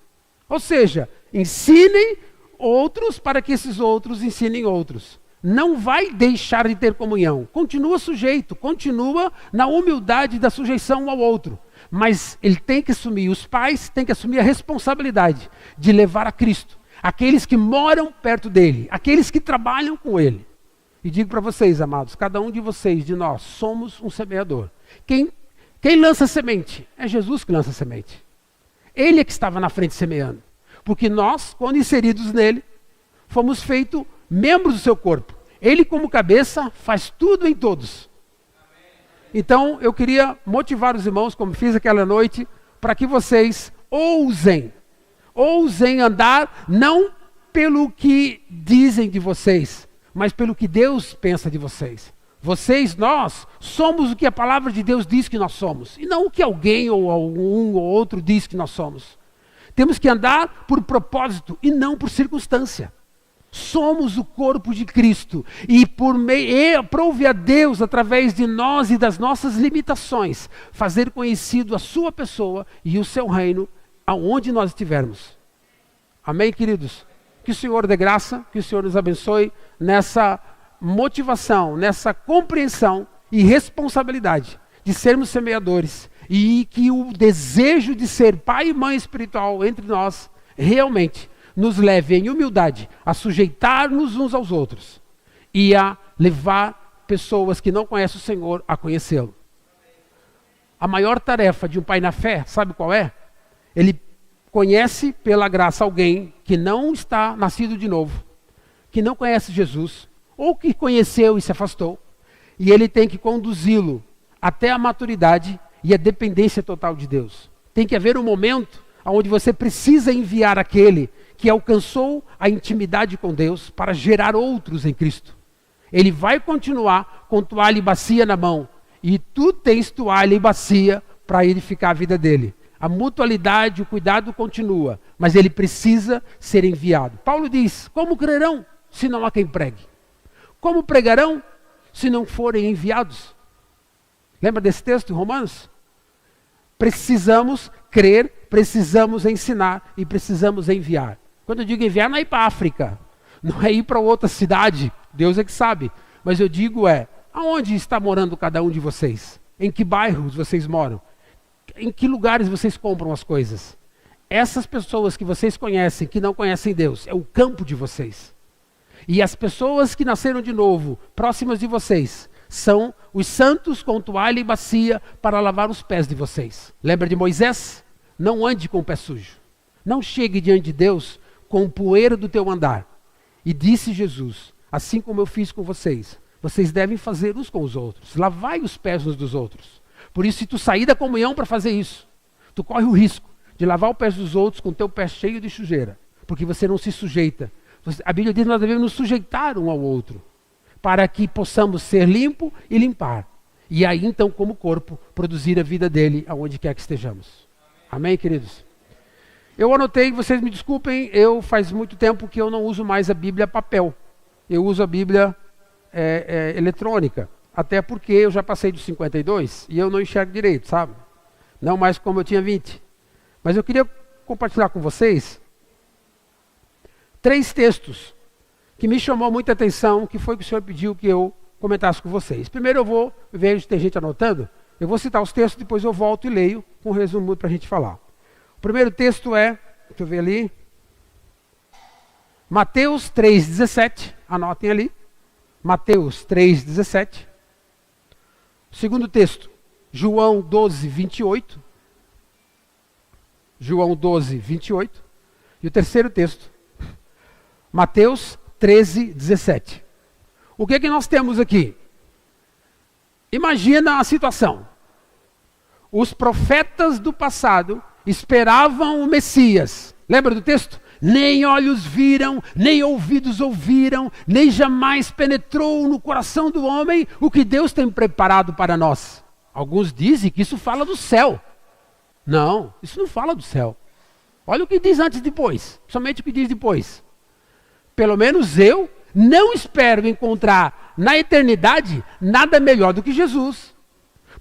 Ou seja, ensinem outros para que esses outros ensinem outros. Não vai deixar de ter comunhão. Continua sujeito, continua na humildade da sujeição ao outro. Mas ele tem que assumir, os pais têm que assumir a responsabilidade de levar a Cristo aqueles que moram perto dele, aqueles que trabalham com ele. E digo para vocês, amados, cada um de vocês, de nós, somos um semeador. Quem lança semente? É Jesus que lança semente. Ele é que estava na frente semeando. Porque nós, quando inseridos nele, fomos feitos membros do seu corpo. Ele, como cabeça, faz tudo em todos. Então, eu queria motivar os irmãos, como fiz aquela noite, para que vocês ousem andar, não pelo que dizem de vocês, mas pelo que Deus pensa de vocês. Nós, somos o que a palavra de Deus diz que nós somos, e não o que alguém ou algum ou outro diz que nós somos. Temos que andar por propósito e não por circunstância. Somos o corpo de Cristo e aprove a Deus, através de nós e das nossas limitações, fazer conhecido a sua pessoa e o seu reino aonde nós estivermos. Amém, queridos? Que o Senhor dê graça, que o Senhor nos abençoe nessa motivação, nessa compreensão e responsabilidade de sermos semeadores, e que o desejo de ser pai e mãe espiritual entre nós realmente nos leve em humildade a sujeitar-nos uns aos outros e a levar pessoas que não conhecem o Senhor a conhecê-lo. A maior tarefa de um pai na fé, sabe qual é? Ele conhece pela graça alguém que não está nascido de novo, que não conhece Jesus, ou que conheceu e se afastou, e ele tem que conduzi-lo até a maturidade e a dependência total de Deus. Tem que haver um momento onde você precisa enviar aquele que alcançou a intimidade com Deus para gerar outros em Cristo. Ele vai continuar com toalha e bacia na mão, e tu tens toalha e bacia para edificar a vida dele. A mutualidade, o cuidado continua, mas ele precisa ser enviado. Paulo diz: como crerão se não há quem pregue? Como pregarão se não forem enviados? Lembra desse texto em Romanos? Precisamos crer, precisamos ensinar e precisamos enviar. Quando eu digo enviar, não é ir para a África, não é ir para outra cidade, Deus é que sabe. Mas eu digo aonde está morando cada um de vocês? Em que bairros vocês moram? Em que lugares vocês compram as coisas? Essas pessoas que vocês conhecem, que não conhecem Deus, é o campo de vocês. E as pessoas que nasceram de novo, próximas de vocês, são os santos com toalha e bacia para lavar os pés de vocês. Lembra de Moisés? Não ande com o pé sujo. Não chegue diante de Deus com poeira do teu andar. E disse Jesus: assim como eu fiz com vocês, vocês devem fazer uns com os outros. Lavai os pés uns dos outros. Por isso, se tu sair da comunhão para fazer isso, tu corre o risco de lavar os pés dos outros com o teu pé cheio de sujeira, porque você não se sujeita. A Bíblia diz que nós devemos nos sujeitar um ao outro, para que possamos ser limpo e limpar. E aí, então, como corpo, produzir a vida dele aonde quer que estejamos. Amém, queridos? Eu anotei, vocês me desculpem, faz muito tempo que eu não uso mais a Bíblia papel. Eu uso a Bíblia eletrônica. Até porque eu já passei dos 52 e eu não enxergo direito, sabe? Não mais como eu tinha 20. Mas eu queria compartilhar com vocês 3 textos que me chamou muita atenção, que foi o que o Senhor pediu que eu comentasse com vocês. Primeiro vejo ter gente anotando, eu vou citar os textos, depois eu volto e leio com um resumo para a gente falar. O primeiro texto deixa eu ver ali, Mateus 3,17, anotem ali, Mateus 3,17. O segundo texto, João 12:28. João 12:28. E o terceiro texto, Mateus 13:17. O que é que nós temos aqui? Imagina a situação. Os profetas do passado esperavam o Messias. Lembra do texto? Nem olhos viram, nem ouvidos ouviram, nem jamais penetrou no coração do homem o que Deus tem preparado para nós. Alguns dizem que isso fala do céu. Não, isso não fala do céu. Olha o que diz antes e depois, somente o que diz depois. Pelo menos eu não espero encontrar na eternidade nada melhor do que Jesus.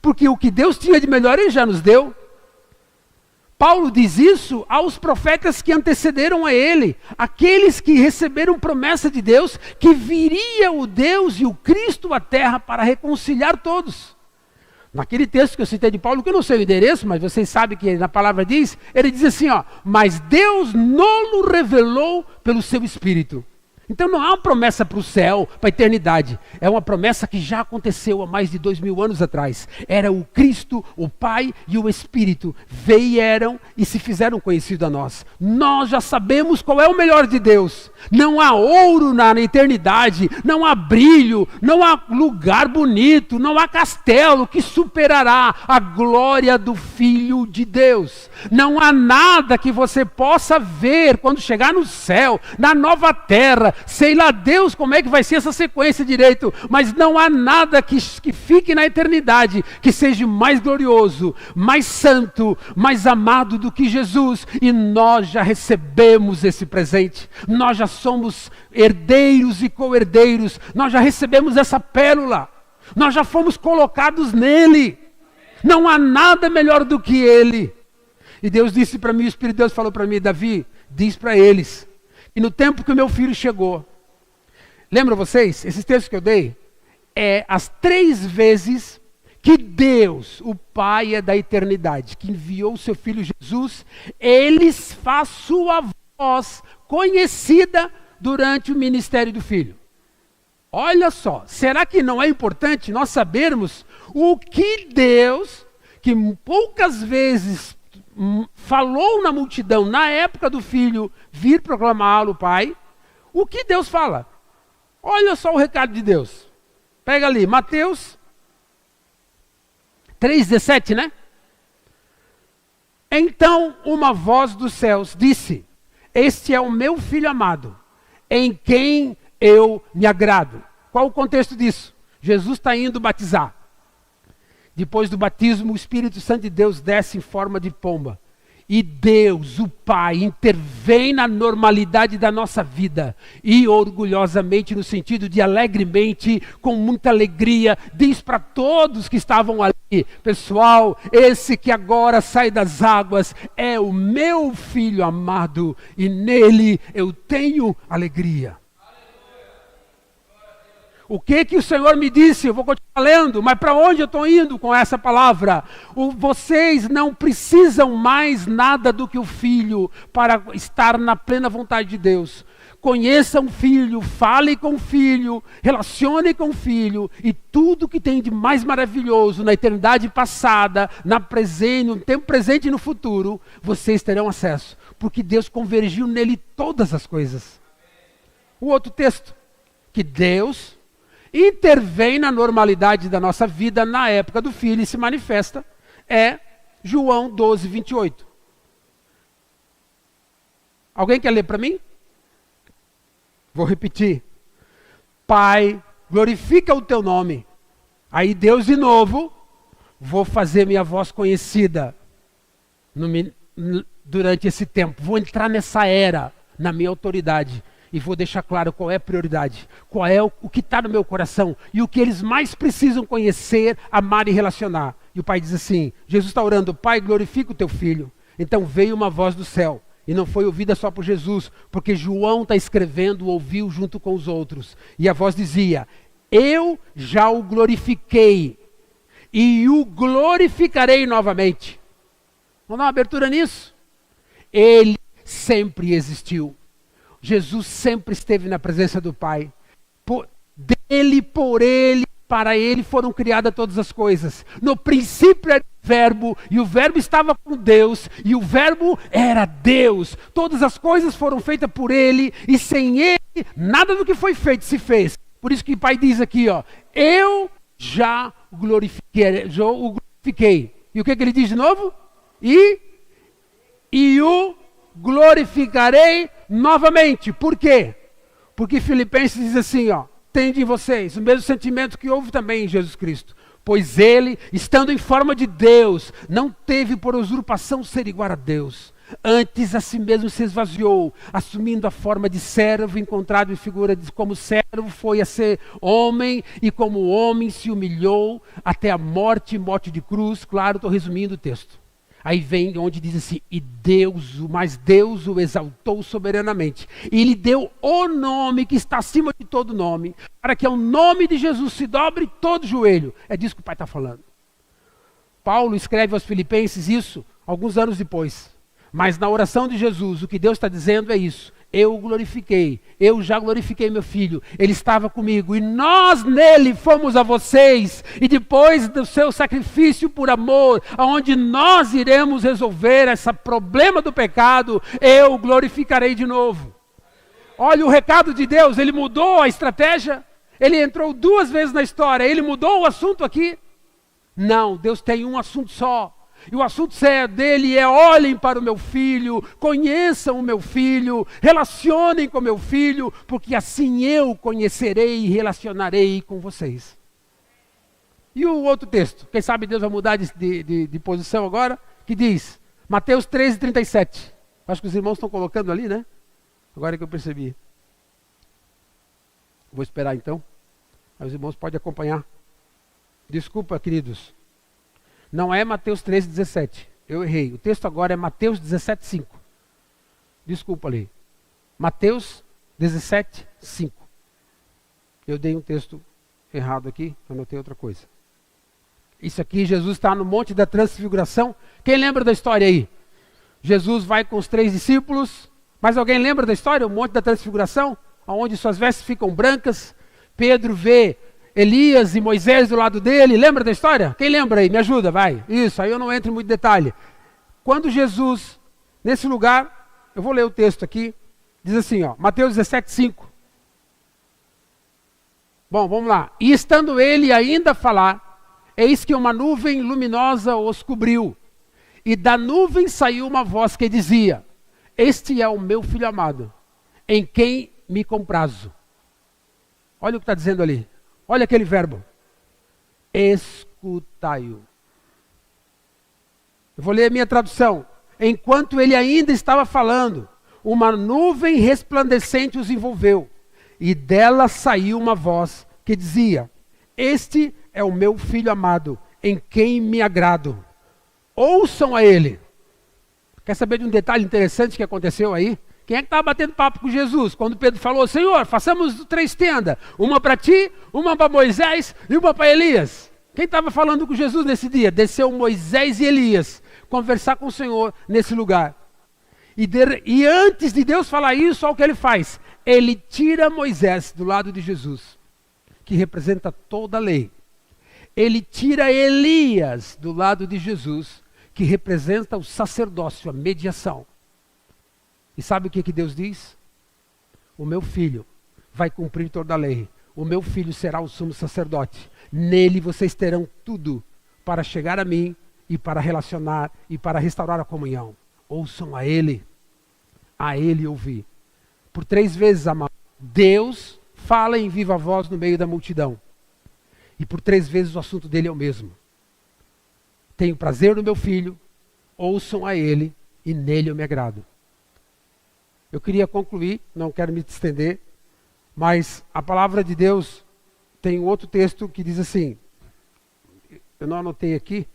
Porque o que Deus tinha de melhor Ele já nos deu. Paulo diz isso aos profetas que antecederam a ele, aqueles que receberam promessa de Deus, que viria o Deus e o Cristo à terra para reconciliar todos. Naquele texto que eu citei de Paulo, que eu não sei o endereço, mas vocês sabem que na palavra diz, ele diz assim, mas Deus não revelou pelo seu Espírito. Então não é uma promessa para o céu, para a eternidade. É uma promessa que já aconteceu há mais de 2000 anos atrás. Era o Cristo, o Pai e o Espírito. Vieram e se fizeram conhecido a nós. Nós já sabemos qual é o melhor de Deus. Não há ouro na eternidade, não há brilho, não há lugar bonito, não há castelo que superará a glória do Filho de Deus. Não há nada que você possa ver quando chegar no céu, na nova terra. Sei lá Deus como é que vai ser essa sequência direito, mas não há nada que fique na eternidade que seja mais glorioso, mais santo, mais amado do que Jesus. E nós já recebemos esse presente, nós já somos herdeiros e co-herdeiros, nós já recebemos essa pérola, nós já fomos colocados nele, não há nada melhor do que ele. E Deus disse para mim, o Espírito de Deus falou para mim, Davi, diz para eles, e no tempo que o meu filho chegou, lembra vocês, esses textos que eu dei, as 3 vezes que Deus, o Pai da eternidade, que enviou o seu Filho Jesus, eles faz sua voz conhecida durante o ministério do Filho. Olha só, será que não é importante nós sabermos o que Deus, que poucas vezes falou na multidão, na época do Filho vir proclamá-lo, Pai, o que Deus fala? Olha só o recado de Deus. Pega ali, Mateus 3,17, né? Então uma voz dos céus disse, este é o meu Filho amado, em quem eu me agrado. Qual o contexto disso? Jesus está indo batizar. Depois do batismo, o Espírito Santo de Deus desce em forma de pomba. E Deus, o Pai, intervém na normalidade da nossa vida. E orgulhosamente, no sentido de alegremente, com muita alegria, diz para todos que estavam ali, pessoal, esse que agora sai das águas é o meu Filho amado, e nele eu tenho alegria. O que o Senhor me disse? Eu vou continuar lendo, mas para onde eu estou indo com essa palavra? Vocês não precisam mais nada do que o Filho para estar na plena vontade de Deus. Conheçam o Filho, fale com o Filho, relacione com o Filho, e tudo que tem de mais maravilhoso na eternidade passada, no tempo presente e no futuro, vocês terão acesso, porque Deus convergiu nele todas as coisas. O outro texto, que Deus intervém na normalidade da nossa vida na época do Filho e se manifesta, é João 12, 28. Alguém quer ler para mim? Vou repetir. Pai, glorifica o teu nome. Aí Deus de novo, vou fazer minha voz conhecida durante esse tempo. Vou entrar nessa era, na minha autoridade. E vou deixar claro qual é a prioridade, qual é o que está no meu coração e o que eles mais precisam conhecer, amar e relacionar. E o Pai diz assim, Jesus está orando, Pai, glorifica o teu Filho. Então veio uma voz do céu, e não foi ouvida só por Jesus, porque João está escrevendo, ouviu junto com os outros. E a voz dizia, eu já o glorifiquei, e o glorificarei novamente. Vamos dar uma abertura nisso? Ele sempre existiu. Jesus sempre esteve na presença do Pai. Dele, por Ele, para Ele foram criadas todas as coisas. No princípio era o Verbo, e o Verbo estava com Deus, e o Verbo era Deus. Todas as coisas foram feitas por Ele, e sem Ele, nada do que foi feito se fez. Por isso que o Pai diz aqui, eu já o glorifiquei. E o que ele diz de novo? E o glorificarei novamente. Por quê? Porque Filipenses diz assim, tende em vocês o mesmo sentimento que houve também em Jesus Cristo. Pois ele, estando em forma de Deus, não teve por usurpação ser igual a Deus. Antes a si mesmo se esvaziou, assumindo a forma de servo, encontrado em figura de como servo, foi a ser homem, e como homem se humilhou até a morte e morte de cruz. Claro, estou resumindo o texto. Aí vem onde diz assim, mas Deus o exaltou soberanamente, e lhe deu o nome que está acima de todo nome, para que ao nome de Jesus se dobre todo joelho. É disso que o Pai está falando. Paulo escreve aos Filipenses isso alguns anos depois. Mas na oração de Jesus, o que Deus está dizendo é isso. Eu o glorifiquei, eu já glorifiquei meu filho, ele estava comigo, e nós nele fomos a vocês, e depois do seu sacrifício por amor, aonde nós iremos resolver esse problema do pecado, eu o glorificarei de novo. Olha o recado de Deus, ele mudou a estratégia, ele entrou 2 vezes na história, ele mudou o assunto aqui. Não, Deus tem um assunto só. E o assunto dele é: olhem para o meu filho, conheçam o meu filho, relacionem com o meu filho, porque assim eu conhecerei e relacionarei com vocês. E o outro texto, quem sabe Deus vai mudar de posição agora, que diz, Mateus 13:37. Acho que os irmãos estão colocando ali, né? Agora é que eu percebi. Vou esperar então. Aí os irmãos podem acompanhar. Desculpa, queridos. Não é Mateus 13:17. Eu errei. O texto agora é Mateus 17:5. Desculpa ali. Mateus 17:5. Eu dei um texto errado aqui, anotei outra coisa. Isso aqui, Jesus está no Monte da Transfiguração. Quem lembra da história aí? Jesus vai com os 3 discípulos. Mas alguém lembra da história? O Monte da Transfiguração? Onde suas vestes ficam brancas. Pedro vê Elias e Moisés do lado dele, lembra da história? Quem lembra aí? Me ajuda, vai. Isso, aí eu não entro em muito detalhe. Quando Jesus, nesse lugar, eu vou ler o texto aqui, diz assim, ó, Mateus 17:5. Bom, vamos lá. E estando ele ainda a falar, eis que uma nuvem luminosa os cobriu, e da nuvem saiu uma voz que dizia, este é o meu filho amado, em quem me comprazo. Olha o que está dizendo ali. Olha aquele verbo. Escutai-o. Eu vou ler a minha tradução. Enquanto ele ainda estava falando, uma nuvem resplandecente os envolveu, e dela saiu uma voz que dizia, este é o meu filho amado, em quem me agrado. Ouçam a ele. Quer saber de um detalhe interessante que aconteceu aí? Quem é que estava batendo papo com Jesus? Quando Pedro falou, Senhor, façamos 3 tendas. Uma para ti, uma para Moisés e uma para Elias. Quem estava falando com Jesus nesse dia? Desceu Moisés e Elias conversar com o Senhor nesse lugar. E antes de Deus falar isso, olha o que ele faz. Ele tira Moisés do lado de Jesus, que representa toda a lei. Ele tira Elias do lado de Jesus, que representa o sacerdócio, a mediação. E sabe o que Deus diz? O meu filho vai cumprir toda a lei. O meu filho será o sumo sacerdote. Nele vocês terão tudo para chegar a mim e para relacionar e para restaurar a comunhão. Ouçam a ele ouvir. Por 3 vezes, amado, Deus fala em viva voz no meio da multidão. E por 3 vezes o assunto dele é o mesmo. Tenho prazer no meu filho, ouçam a ele e nele eu me agrado. Eu queria concluir, não quero me estender, mas a palavra de Deus tem um outro texto que diz assim, eu não anotei aqui,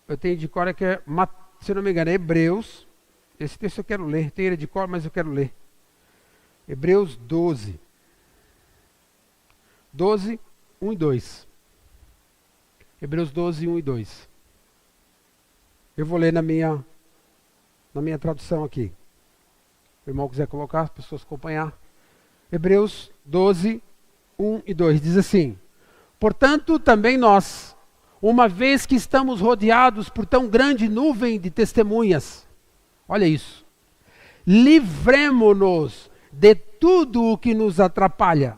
eu tenho de cor que é, se não me engano, é Hebreus, esse texto eu quero ler, tem ele de cor, mas eu quero ler. Hebreus 12, 1 e 2. Hebreus 12, 1 e 2. Eu vou ler na minha tradução aqui. O irmão quiser colocar, as pessoas acompanhar. Hebreus 12, 1 e 2. Diz assim, portanto, também nós, uma vez que estamos rodeados por tão grande nuvem de testemunhas, olha isso, livremo-nos de tudo o que nos atrapalha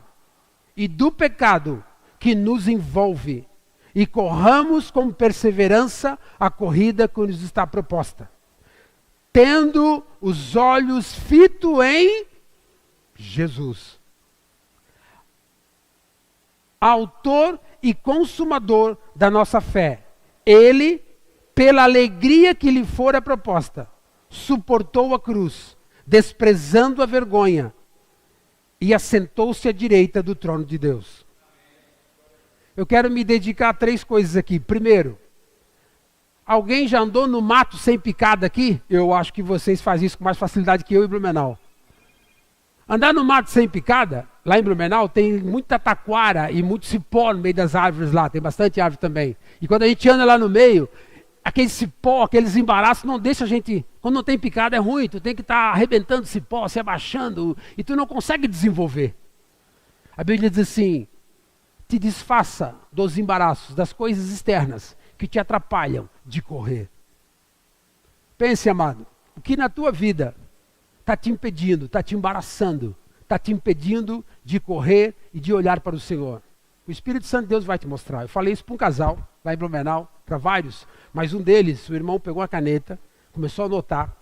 e do pecado que nos envolve e corramos com perseverança a corrida que nos está proposta, tendo os olhos fitos em Jesus, autor e consumador da nossa fé. Ele pela alegria que lhe fora proposta, suportou a cruz, desprezando a vergonha, e assentou-se à direita do trono de Deus. Eu quero me dedicar a 3 coisas aqui. Primeiro, alguém já andou no mato sem picada aqui? Eu acho que vocês fazem isso com mais facilidade que eu e Blumenau. Andar no mato sem picada, lá em Blumenau, tem muita taquara e muito cipó no meio das árvores lá, tem bastante árvore também. E quando a gente anda lá no meio, aquele cipó, aqueles embaraços não deixa a gente... Quando não tem picada é ruim, tu tem que estar arrebentando cipó, se abaixando, e tu não consegue desenvolver. A Bíblia diz assim, te desfaça dos embaraços, das coisas externas que te atrapalham de correr. Pense, amado, o que na tua vida está te impedindo, está te embaraçando, está te impedindo de correr e de olhar para o Senhor. O Espírito Santo de Deus vai te mostrar. Eu falei isso para um casal, lá em Blumenau, para vários, mas um deles, o irmão pegou a caneta, começou a anotar.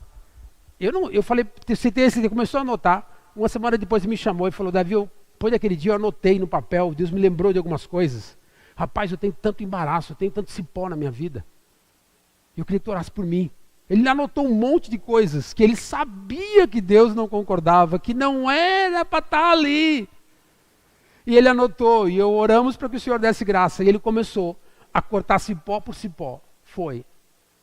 Eu falei, ele começou a anotar. Uma semana depois ele me chamou e falou, Davi, depois daquele dia eu anotei no papel, Deus me lembrou de algumas coisas. Rapaz, eu tenho tanto embaraço, eu tenho tanto cipó na minha vida. Eu queria que tu orasse por mim. Ele anotou um monte de coisas que ele sabia que Deus não concordava, que não era para estar ali. E ele anotou, e eu oramos para que o Senhor desse graça. E ele começou a cortar cipó por cipó. Foi.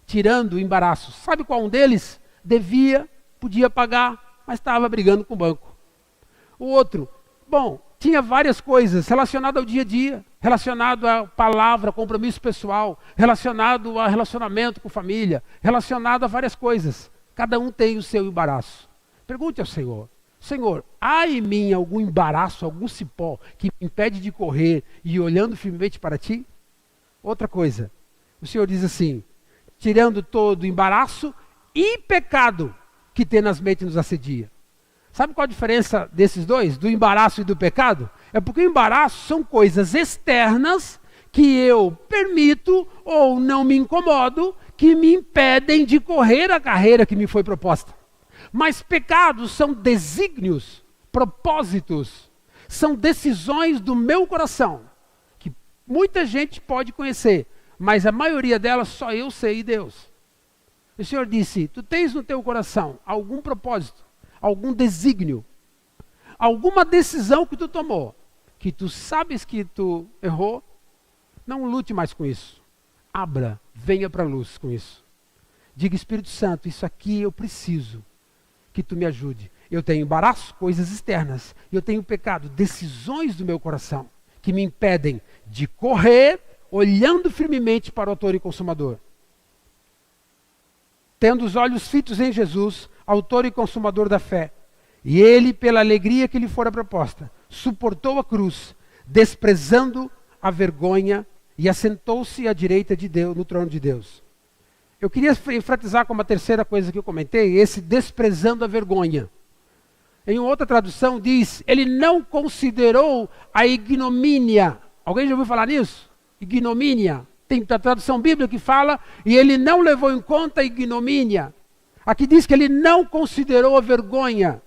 Tirando embaraços. Sabe qual um deles? Devia, podia pagar, mas estava brigando com o banco. O outro, bom, tinha várias coisas relacionadas ao dia a dia, relacionado à palavra, compromisso pessoal, relacionado a relacionamento com família, relacionado a várias coisas. Cada um tem o seu embaraço. Pergunte ao Senhor, Senhor, há em mim algum embaraço, algum cipó que me impede de correr e olhando firmemente para ti? Outra coisa, o Senhor diz assim, tirando todo o embaraço e pecado que tenazmente nos assedia. Sabe qual a diferença desses dois, do embaraço e do pecado? É porque o embaraço são coisas externas que eu permito ou não me incomodo, que me impedem de correr a carreira que me foi proposta. Mas pecados são desígnios, propósitos, são decisões do meu coração, que muita gente pode conhecer, mas a maioria delas só eu sei e Deus. O Senhor disse, tu tens no teu coração algum propósito, algum desígnio, alguma decisão que tu tomou, que tu sabes que tu errou, não lute mais com isso. Abra, venha para a luz com isso. Diga, Espírito Santo, isso aqui eu preciso que tu me ajude. Eu tenho embaraço, coisas externas, eu tenho pecado, decisões do meu coração, que me impedem de correr, olhando firmemente para o autor e consumador. Tendo os olhos fitos em Jesus, autor e consumador da fé. E ele, pela alegria que lhe fora proposta, suportou a cruz, desprezando a vergonha, e assentou-se à direita de Deus, no trono de Deus. Eu queria enfatizar como a terceira coisa que eu comentei, esse desprezando a vergonha. Em outra tradução diz, ele não considerou a ignomínia. Alguém já ouviu falar nisso? Ignomínia. Tem a tradução bíblica que fala, e ele não levou em conta a ignomínia. Aqui diz que ele não considerou a vergonha.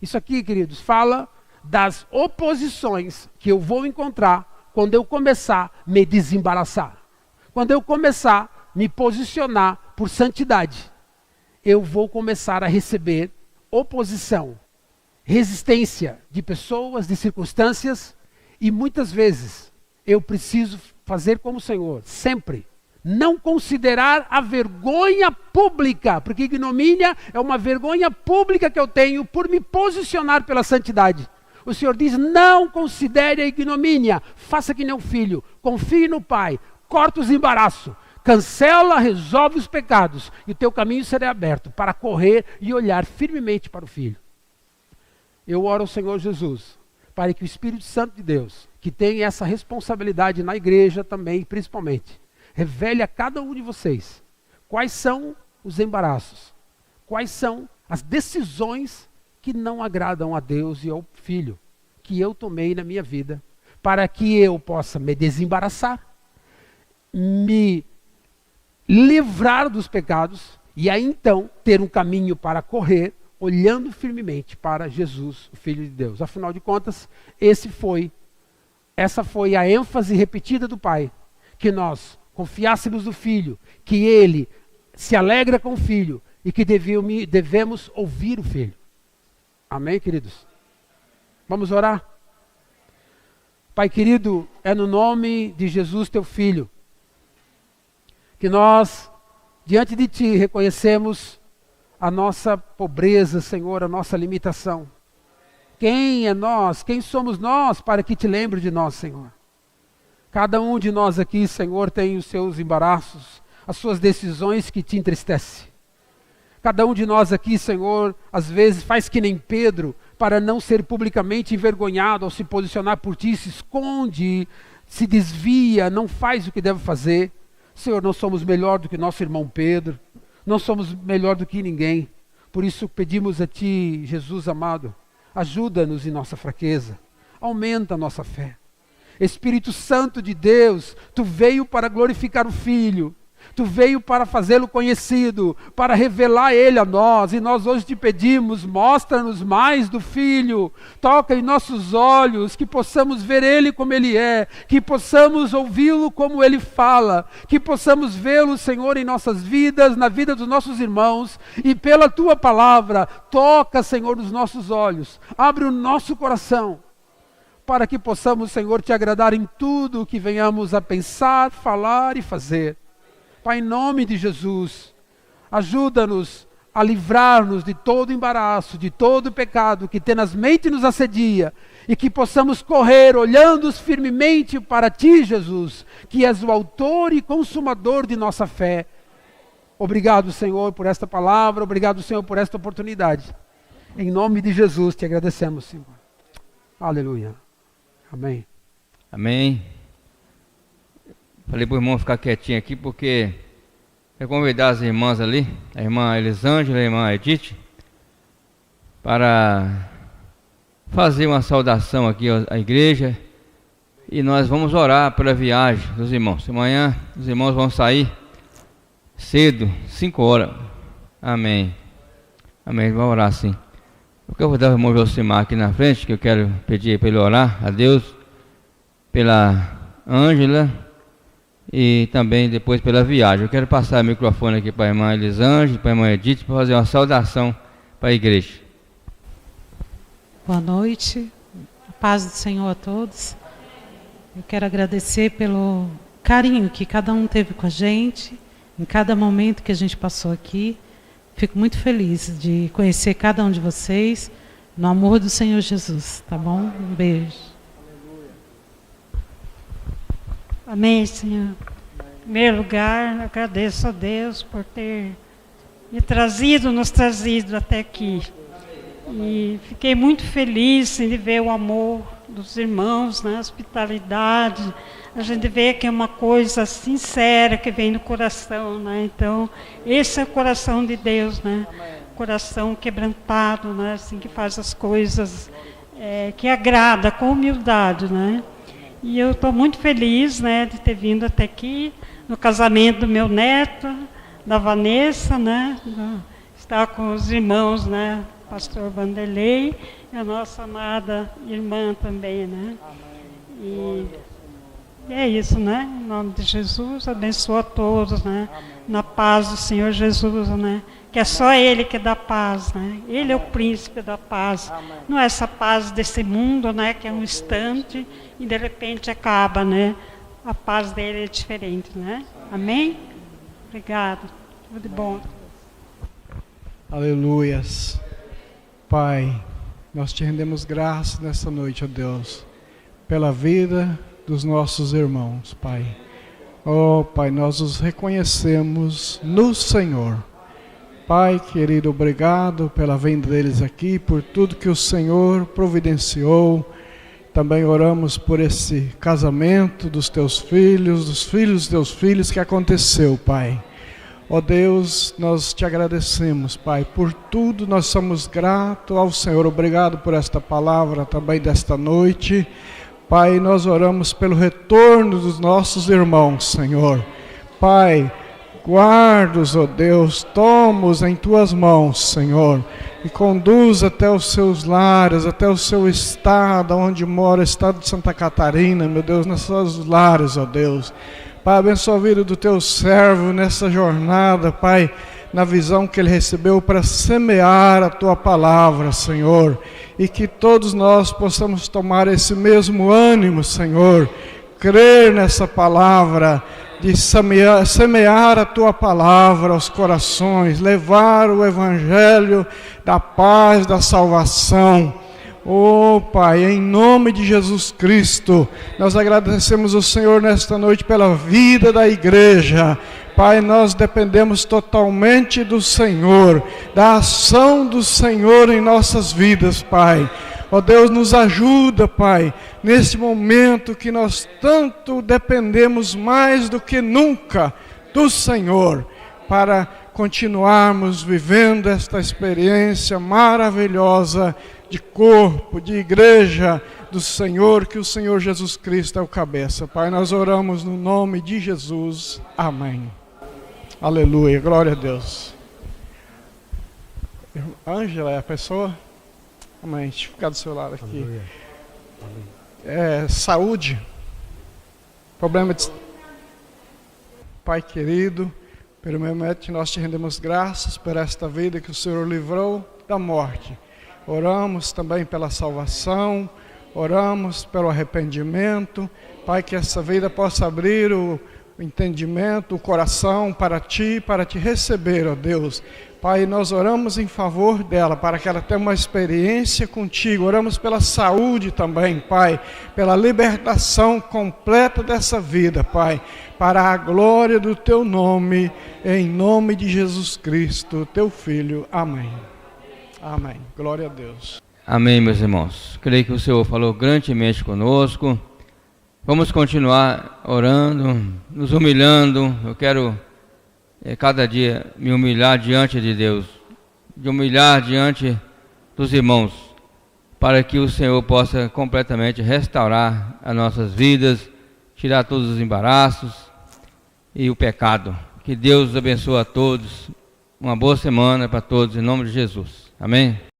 Isso aqui, queridos, fala das oposições que eu vou encontrar quando eu começar a me desembaraçar. Quando eu começar a me posicionar por santidade, eu vou começar a receber oposição, resistência de pessoas, de circunstâncias, e muitas vezes eu preciso fazer como o Senhor, sempre. Não considerar a vergonha pública, porque ignomínia é uma vergonha pública que eu tenho por me posicionar pela santidade. O Senhor diz, não considere a ignomínia, faça que nem um filho, confie no Pai, corta os embaraços, cancela, resolve os pecados, e o teu caminho será aberto para correr e olhar firmemente para o Filho. Eu oro ao Senhor Jesus, para que o Espírito Santo de Deus, que tem essa responsabilidade na igreja também, principalmente, revele a cada um de vocês quais são os embaraços, quais são as decisões que não agradam a Deus e ao Filho, que eu tomei na minha vida, para que eu possa me desembaraçar, me livrar dos pecados, e aí então ter um caminho para correr, olhando firmemente para Jesus, o Filho de Deus. Afinal de contas, essa foi a ênfase repetida do Pai, que nós confiássemos no Filho, que Ele se alegra com o Filho e que devemos ouvir o Filho. Amém, queridos? Vamos orar? Pai querido, é no nome de Jesus, teu Filho, que nós, diante de Ti, reconhecemos a nossa pobreza, Senhor, a nossa limitação. Quem é nós? Quem somos nós para que Te lembre de nós, Senhor? Cada um de nós aqui, Senhor, tem os seus embaraços, as suas decisões que Te entristecem. Cada um de nós aqui, Senhor, às vezes faz que nem Pedro, para não ser publicamente envergonhado ao se posicionar por Ti, se esconde, se desvia, não faz o que deve fazer. Senhor, não somos melhor do que nosso irmão Pedro, não somos melhor do que ninguém. Por isso pedimos a Ti, Jesus amado, ajuda-nos em nossa fraqueza, aumenta a nossa fé. Espírito Santo de Deus, Tu veio para glorificar o Filho, Tu veio para fazê-lo conhecido, para revelar Ele a nós, e nós hoje Te pedimos, mostra-nos mais do Filho, toca em nossos olhos, que possamos ver Ele como Ele é, que possamos ouvi-lo como Ele fala, que possamos vê-lo, Senhor, em nossas vidas, na vida dos nossos irmãos, e pela Tua palavra, toca, Senhor, nos nossos olhos, abre o nosso coração, para que possamos, Senhor, Te agradar em tudo o que venhamos a pensar, falar e fazer. Pai, em nome de Jesus, ajuda-nos a livrar-nos de todo embaraço, de todo pecado que tenazmente nos assedia, e que possamos correr olhando firmemente para Ti, Jesus, que és o autor e consumador de nossa fé. Obrigado, Senhor, por esta palavra, obrigado, Senhor, por esta oportunidade. Em nome de Jesus Te agradecemos, Senhor. Aleluia. Amém. Amém. Falei para o irmão ficar quietinho aqui, porque eu convidar as irmãs ali, a irmã Elisângela e a irmã Edith, para fazer uma saudação aqui à igreja, e nós vamos orar pela viagem dos irmãos. Amanhã os irmãos vão sair cedo, 5 horas. Amém. Amém, vamos orar sim. Eu vou dar o irmão Josimar aqui na frente, que eu quero pedir para ele orar a Deus pela Ângela, e também depois pela viagem. Eu quero passar o microfone aqui para a irmã Elisângela, para a irmã Edith, para fazer uma saudação para a igreja. Boa noite, a paz do Senhor a todos. Eu quero agradecer pelo carinho que cada um teve com a gente, em cada momento que a gente passou aqui. Fico muito feliz de conhecer cada um de vocês, no amor do Senhor Jesus, tá bom? Um beijo. Amém, Senhor. Em primeiro lugar, agradeço a Deus por ter nos trazido até aqui. E fiquei muito feliz em ver o amor dos irmãos, né? A hospitalidade. A gente vê que é uma coisa sincera que vem do coração, né? Então, esse é o coração de Deus, né? Coração quebrantado, né? Assim, que faz as coisas, que agrada, com humildade, né? E eu estou muito feliz, né, de ter vindo até aqui, no casamento do meu neto, da Vanessa, né, estar com os irmãos, né, pastor Vanderlei, e a nossa amada irmã também, né. E é isso, né, em nome de Jesus, abençoa a todos, né, na paz do Senhor Jesus, né, que é só Ele que dá paz, né, Ele é o príncipe da paz, não é essa paz desse mundo, né, que é um instante, e de repente acaba, né? A paz dele é diferente, né? Amém? Obrigado. Tudo de bom. Aleluias. Pai, nós Te rendemos graças nessa noite, ó Deus, pela vida dos nossos irmãos, Pai. Oh, Pai, nós os reconhecemos no Senhor. Pai querido, obrigado pela vinda deles aqui, por tudo que o Senhor providenciou. Também oramos por esse casamento dos Teus filhos, dos filhos dos Teus filhos que aconteceu, Pai. Ó Deus, nós Te agradecemos, Pai, por tudo. Nós somos gratos ao Senhor. Obrigado por esta palavra também desta noite. Pai, nós oramos pelo retorno dos nossos irmãos, Senhor. Pai, guarda-os, ó Deus, toma-os em Tuas mãos, Senhor, e conduz até os seus lares, até o seu estado, onde mora, o estado de Santa Catarina, meu Deus, nas suas lares, ó Deus. Pai, abençoa a vida do teu servo nessa jornada, Pai, na visão que ele recebeu para semear a tua palavra, Senhor, e que todos nós possamos tomar esse mesmo ânimo, Senhor, crer nessa palavra, de semear a tua palavra aos corações, levar o evangelho da paz, da salvação. Oh Pai, em nome de Jesus Cristo, nós agradecemos ao Senhor nesta noite pela vida da igreja. Pai, nós dependemos totalmente do Senhor, da ação do Senhor em nossas vidas, Pai. Ó Deus, nos ajuda, Pai, nesse momento que nós tanto dependemos mais do que nunca do Senhor, para continuarmos vivendo esta experiência maravilhosa de corpo, de igreja do Senhor, que o Senhor Jesus Cristo é o cabeça. Pai, nós oramos no nome de Jesus. Amém. Aleluia, glória a Deus. Ângela é a pessoa? Amém, deixa eu ficar do seu lado aqui. Saúde, problema de... Pai querido, primeiramente nós te rendemos graças por esta vida que o Senhor livrou da morte. Oramos também pela salvação, oramos pelo arrependimento. Pai, que essa vida possa abrir o entendimento, o coração para ti receber, ó Deus. Pai, nós oramos em favor dela, para que ela tenha uma experiência contigo. Oramos pela saúde também, Pai, pela libertação completa dessa vida, Pai, para a glória do teu nome, em nome de Jesus Cristo, teu Filho. Amém. Amém. Glória a Deus. Amém, meus irmãos. Creio que o Senhor falou grandemente conosco. Vamos continuar orando, nos humilhando. Eu quero cada dia me humilhar diante de Deus, de humilhar diante dos irmãos, para que o Senhor possa completamente restaurar as nossas vidas, tirar todos os embaraços e o pecado. Que Deus abençoe a todos. Uma boa semana para todos, em nome de Jesus. Amém?